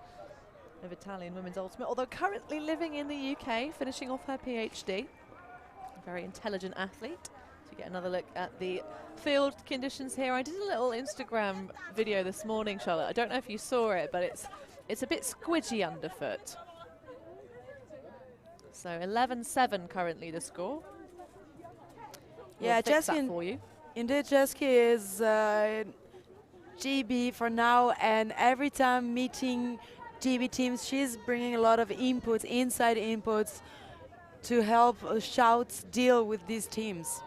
of Italian women's ultimate, although currently living in the UK, finishing off her PhD. A very intelligent athlete. To get another look at the field conditions here. I did a little Instagram video this morning, Charlotte. I don't know if you saw it, but it's a bit squidgy underfoot. So 11-7 currently the score. Yeah, We'll fix that Chesky for you. indeed, Chesky is GB for now, and every time meeting GB teams, she's bringing a lot of inputs, inside inputs, to help Shouts deal with these teams.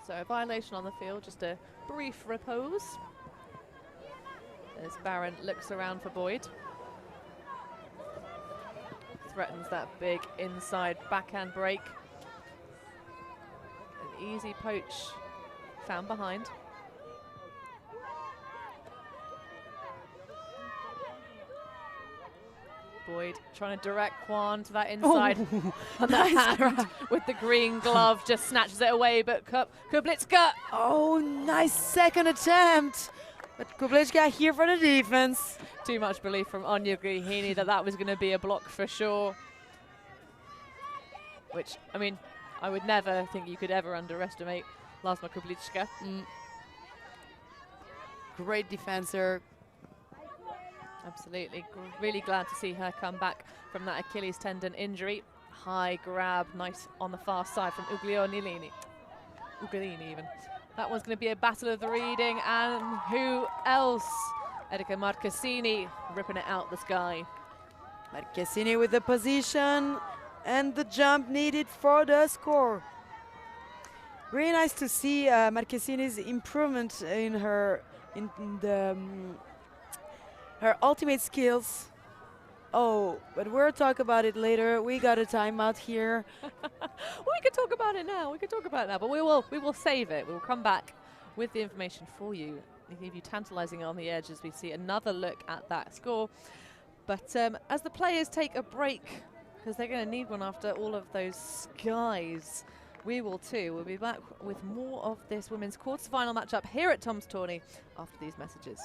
So a violation on the field, just a brief repose. As Barron looks around for Boyd. Threatens that big inside backhand break. An easy poach found behind. Boyd trying to direct Kwan to that inside. And that hand with the green glove just snatches it away, but Kublitska. Oh, nice second attempt. But Kublitska here for the defense. Too much belief from Anya Grihini that was going to be a block for sure. Which, I mean, I would never think you could ever underestimate Lasma Kublitska. Great defender. Absolutely. Really glad to see her come back from that Achilles tendon injury. High grab, nice on the far side from Uglionilini. green even. That one's going to be a battle of the reading, and who else? Erika Marcassini ripping it out the sky. Marcassini with the position and the jump needed for the score. Really nice to see Marcassini's improvement in her her ultimate skills. Oh, but we'll talk about it later. We got a timeout here. We could talk about it now. We could talk about it now, but we will save it. We will come back with the information for you. We give you tantalizing on the edge as we see another look at that score. But as the players take a break, because they're going to need one after all of those skies, we will too. We'll be back with more of this women's quarter-final matchup here at Tom's Tourney after these messages.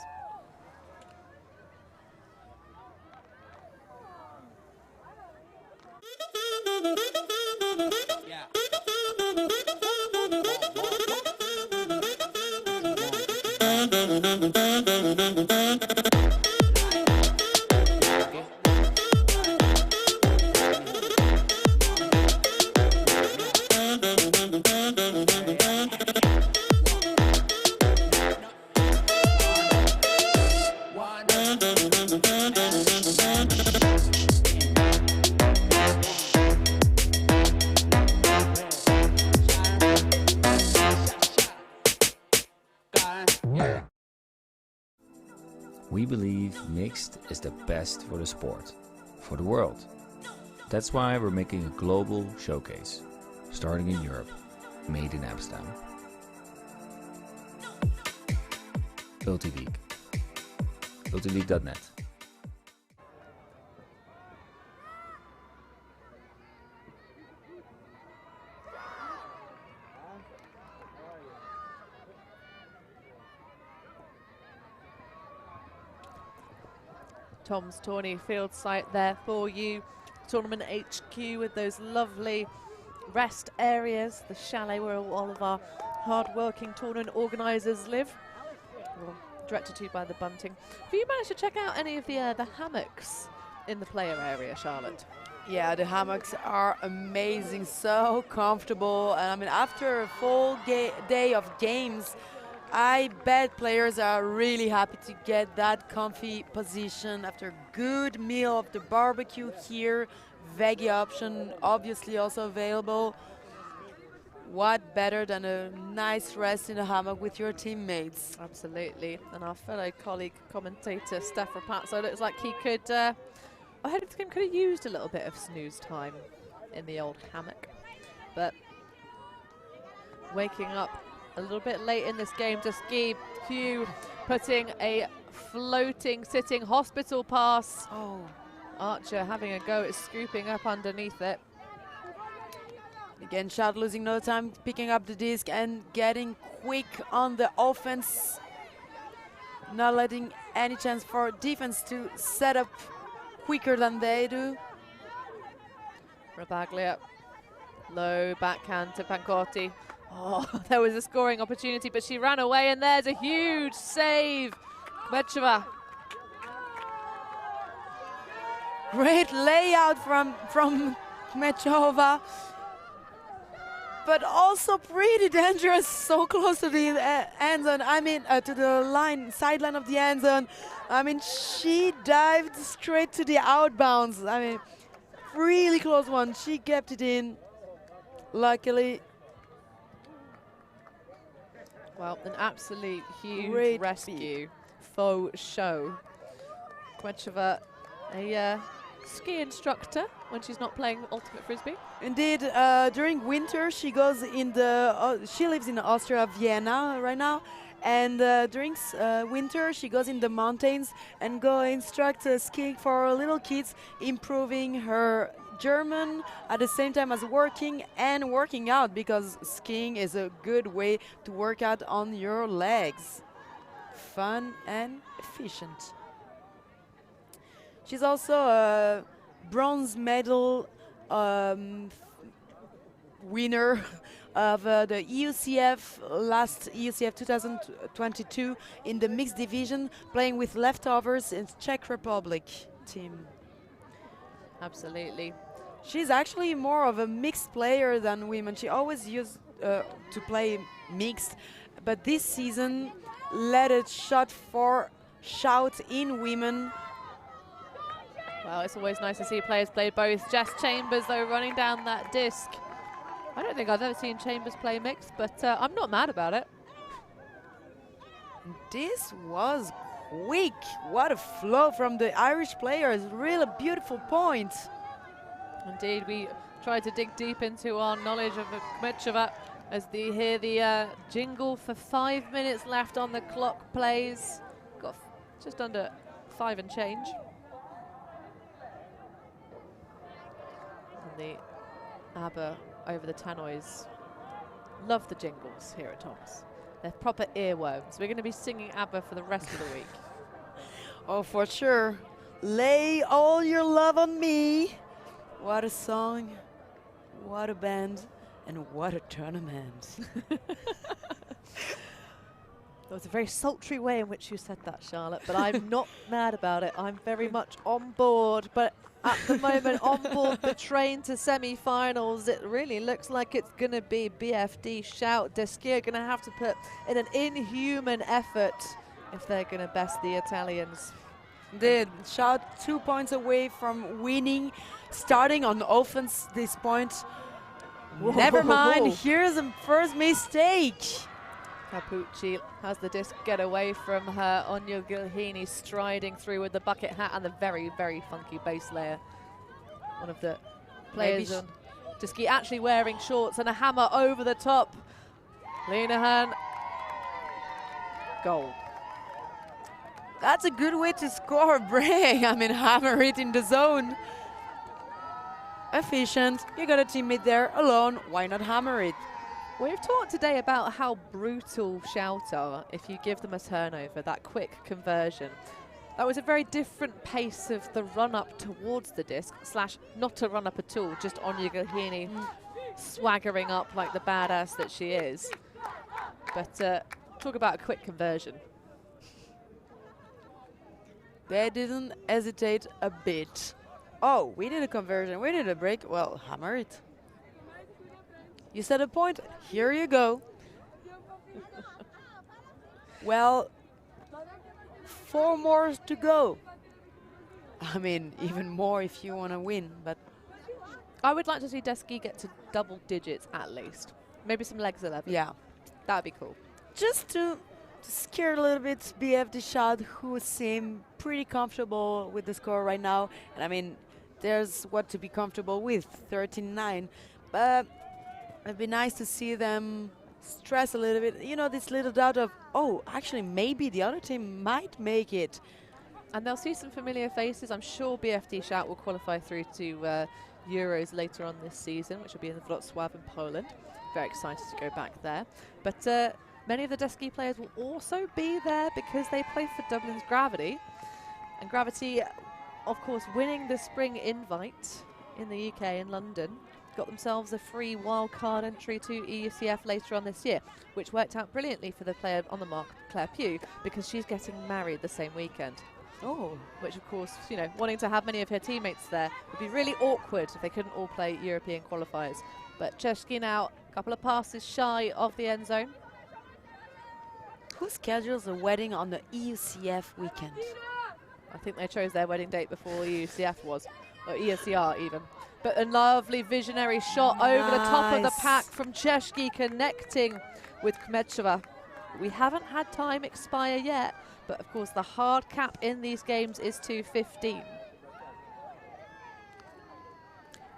We believe mixed is the best for the sport, for the world. That's why we're making a global showcase, starting in Europe, made in Amsterdam. ULTI.TV. ULTILeague.net. Tom's Tourney field site there for you. Tournament HQ with those lovely rest areas, the chalet where all of our hard-working tournament organisers live. Well, directed to you by the bunting. Have you managed to check out any of the hammocks in the player area, Charlotte? Yeah, the hammocks are amazing, so comfortable. And I mean, after a full day of games, I bet players are really happy to get that comfy position after a good meal of the barbecue here. Veggie option obviously also available. What better than a nice rest in a hammock with your teammates? Absolutely. And our fellow colleague commentator, Steph Rapazzo, looks like he could, ahead of the game, could have used a little bit of snooze time in the old hammock. But waking up a little bit late in this game, DESKEAGH putting a floating, sitting hospital pass. Oh. Archer having a go at scooping up underneath it. Again, Shad losing no time, picking up the disc and getting quick on the offense. Not letting any chance for defense to set up quicker than they do. Rabaglia, low backhand to Pancotti. Oh, there was a scoring opportunity, but she ran away, and there's a huge save. Kmechova. Great layout from Kmechova, but also pretty dangerous, so close to the end zone. I mean, to the sideline of the end zone. I mean, she dived straight to the outbounds. I mean, really close one. She kept it in, luckily. Well, an absolute huge Great rescue, faux show. Kmechova, a ski instructor when she's not playing Ultimate Frisbee. Indeed, during winter she goes in the. She lives in Austria, Vienna right now, and during winter she goes in the mountains and go instruct skiing for little kids, improving her German at the same time as working out, because skiing is a good way to work out on your legs. Fun and efficient. She's also a bronze medal winner of the EUCF, last EUCF 2022 in the mixed division, playing with leftovers in Czech Republic team. Absolutely. She's actually more of a mixed player than women. She always to play mixed, but this season led a shot for shout in women. Well, it's always nice to see players play both. Jess Chambers, though, running down that disc. I don't think I've ever seen Chambers play mixed, but I'm not mad about it. This was quick. What a flow from the Irish players. Really beautiful point. Indeed, we tried to dig deep into our knowledge of Kmechova as they hear the jingle for 5 minutes left on the clock plays. Got just under 5 and change. And the ABBA over the tannoys. Love the jingles here at Thomas. They're proper earworms. We're going to be singing ABBA for the rest of the week. Oh, for sure. Lay all your love on me. What a song, what a band, and what a tournament. That was a very sultry way in which you said that, Charlotte, but I'm not mad about it. I'm very much on board, but at the moment on board the train to semi-finals, it really looks like it's going to be BFD shout. DESKEAGH going to have to put in an inhuman effort if they're going to best the Italians. Did shout 2 points away from winning, starting on offense this point. Whoa. Never mind, here's the first mistake. Capucci has the disc get away from her. Anya Gilhini striding through with the bucket hat and the very, very funky base layer. One of the players on DESKEAGH actually wearing shorts and a hammer over the top. Linehan, goal. That's a good way to score a break. I mean, hammer it in the zone. Efficient. You got a teammate there alone. Why not hammer it? We've talked today about how brutal shout are if you give them a turnover, that quick conversion. That was a very different pace of the run-up towards the disc, slash not a run-up at all, just Anya Gilhini swaggering up like the badass that she is. But talk about a quick conversion. They didn't hesitate a bit. Oh, we did a conversion, we did a break. Well, hammer it. You set a point, here you go. Well, 4 more to go. I mean, even more if you want to win, but I would like to see DESKEAGH get to double digits at least. Maybe some legs 11. yeah. That'd be cool. Just to scare a little bit BFD shot, who seem pretty comfortable with the score right now. And I mean, there's what to be comfortable with, 13-9. But it'd be nice to see them stress a little bit. You know, this little doubt of, oh, actually, maybe the other team might make it. And they'll see some familiar faces. I'm sure BFD Shout will qualify through to Euros later on this season, which will be in Wrocław in Poland. Very excited to go back there. But many of the DESKEAGH players will also be there because they play for Dublin's Gravity. And Gravity, of course, winning the spring invite in the UK in London, got themselves a free wildcard entry to EUCF later on this year, which worked out brilliantly for the player on the mark, Claire Pugh, because she's getting married the same weekend. Oh. Which, of course, you know, wanting to have many of her teammates there would be really awkward if they couldn't all play European qualifiers. But Cheshki now a couple of passes shy of the end zone. Who schedules a wedding on the EUCF weekend? I think they chose their wedding date before EUCF was, or ESCR even. But a lovely visionary shot over the top of the pack from Cheshki, connecting with Kmechova. We haven't had time expire yet, but of course the hard cap in these games is 2:15.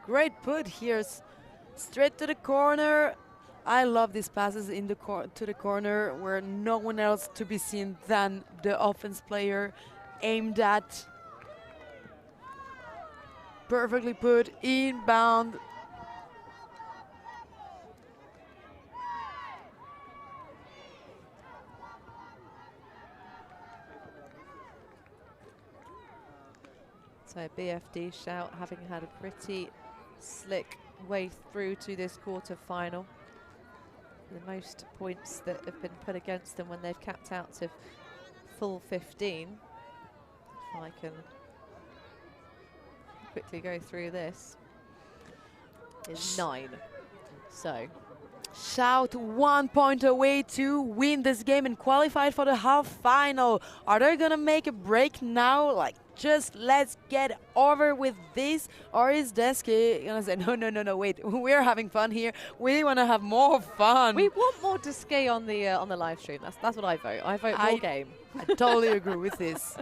Great put here, straight to the corner. I love these passes in the to the corner where no one else to be seen than the offense player aimed at. Perfectly put, inbound. So BFD Shout having had a pretty slick way through to this quarter-final. The most points that have been put against them when they've capped out to full 15. If I can quickly go through this, is 9. So Shout 1 point away to win this game and qualify for the half final. Are they gonna make a break now? Like, just let's get over with this, or is DESKEAGH gonna say no, wait, we're having fun here, we want to have more fun? We want more DESKEAGH on the live stream. That's what I vote. I vote more game. I totally agree with this.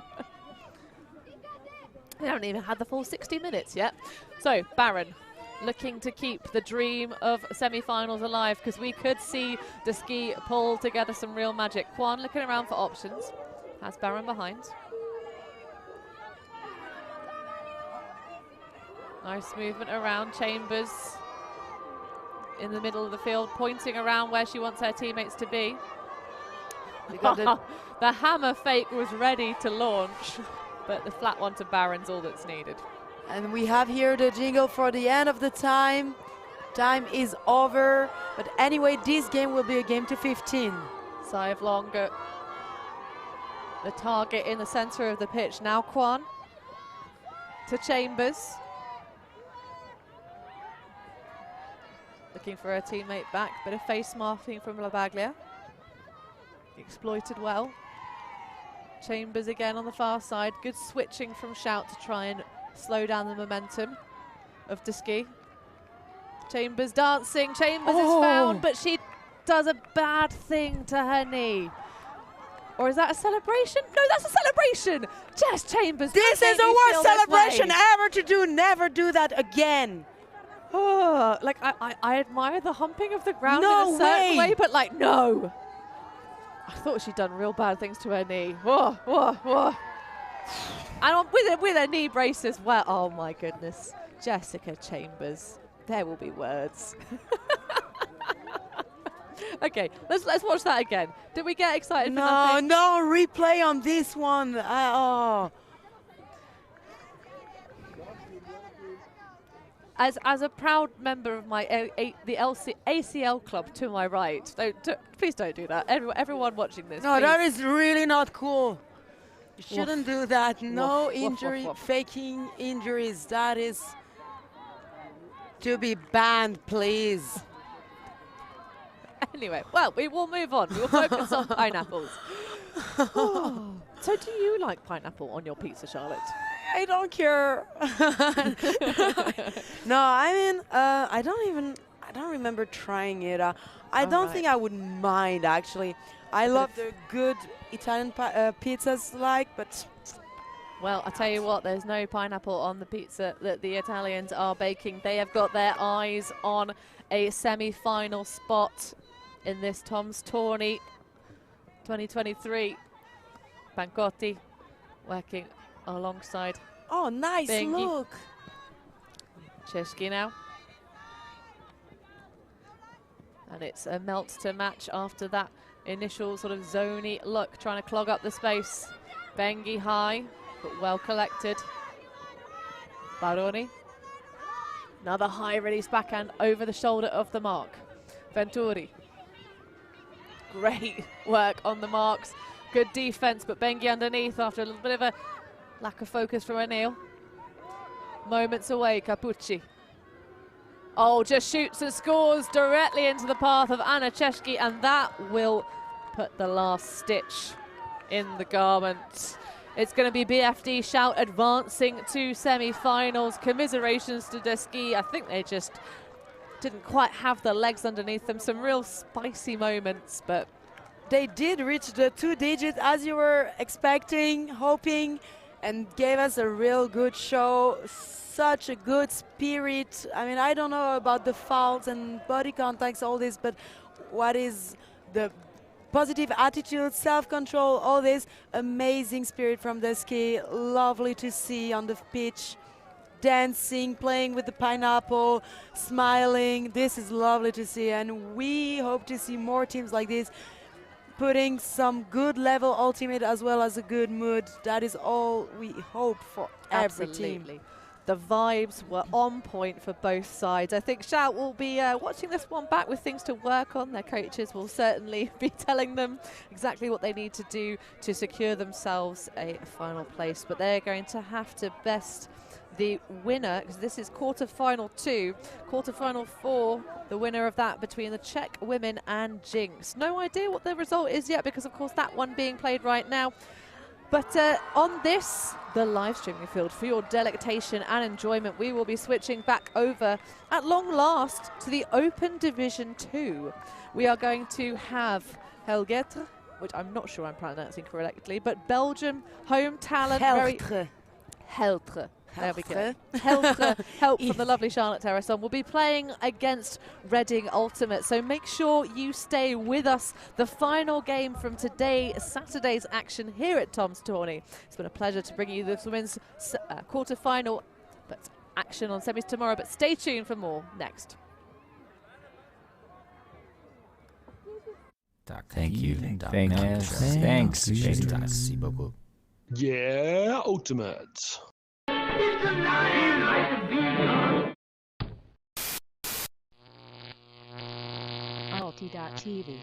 We haven't even had the full 60 minutes yet. So Baron looking to keep the dream of semi-finals alive, because we could see DESKEAGH pull together some real magic. Kwan looking around for options, has Baron behind. Nice movement around. Chambers in the middle of the field, pointing around where she wants her teammates to be. The hammer fake was ready to launch, but the flat one to Baron's all that's needed. And we have here the jingle for the end of the time. Time is over, but anyway, this game will be a game to 15. Side longer. The target in the center of the pitch. Now Kwan to Chambers. Looking for her teammate back. Bit of face marking from Labaglia. Exploited well. Chambers again on the far side. Good switching from Shout to try and slow down the momentum of DESKEAGH. Chambers dancing. Chambers is found, but she does a bad thing to her knee. Or is that a celebration? No, that's a celebration. Jess Chambers. This is the worst celebration ever to do. Never do that again. Oh, like I admire the humping of the ground in a certain way, but like, no. I thought she'd done real bad things to her knee. Whoa, whoa, whoa. And with her knee brace as well. Oh my goodness. Jessica Chambers. There will be words. Okay, let's watch that again. Did we get excited for nothing? No, replay on this one. Oh. As a proud member of my ACL club to my right, please don't do that. Everyone watching this. No, please. that is really not cool. You shouldn't do that. No Woof, injury, woof, woof. faking injuries. That is to be banned, please. Anyway, well, we will move on. We will focus on pineapples. So do you like pineapple on your pizza, Charlotte? I don't care. No, I mean, I don't remember trying it. I don't think I would mind, actually. I love the good Italian pizzas, but... Well, I tell you what, there's no pineapple on the pizza that the Italians are baking. They have got their eyes on a semi-final spot in this Tom's Tourney 2023. Bancotti working alongside. Oh, nice Bengi. look. Chesky now. And it's a melt to match after that initial sort of zony look, trying to clog up the space. Bengi high, but well collected. Baroni. Another high release backhand over the shoulder of the mark. Venturi. Great work on the marks. Good defense, but Bengi underneath after a little bit of a lack of focus from Anil. Moments away, Capucci. Oh, just shoots and scores directly into the path of Anna Cheshki, and that will put the last stitch in the garment. It's going to be BFD Shout advancing to semi-finals. Commiserations to DESKEAGH. I think they just didn't quite have the legs underneath them. Some real spicy moments, but they did reach the 2 digits as you were expecting, hoping, and gave us a real good show. Such a good spirit. I mean, I don't know about the fouls and body contacts, all this, but what is the positive attitude, self-control, all this amazing spirit from DESKEAGH. Lovely to see on the pitch, dancing, playing with the pineapple, smiling. This is lovely to see, and we hope to see more teams like this, putting some good level ultimate as well as a good mood. That is all we hope for every team. The vibes were on point for both sides. I think Shout will be watching this one back with things to work on. Their coaches will certainly be telling them exactly what they need to do to secure themselves a final place. But they're going to have to best the winner, because this is quarter-final 2, quarter-final 4, the winner of that between the Czech women and Jinx. No idea what the result is yet, because of course that one being played right now. But on this, the live streaming field, for your delectation and enjoyment, we will be switching back over at long last to the Open Division 2. We are going to have Helgetre, which I'm not sure I'm pronouncing correctly, but Belgium, home talent. Heltre. There we go. Help from the lovely Charlotte Terrason. We'll be playing against Reading Ultimate, so make sure you stay with us. The final game from today, Saturday's action here at Tom's Tourney. It's been a pleasure to bring you this women's quarter-final action on semis tomorrow, but stay tuned for more next. Thank you. Thanks. Merci beaucoup. Yeah, Ultimate. ULTI.TV.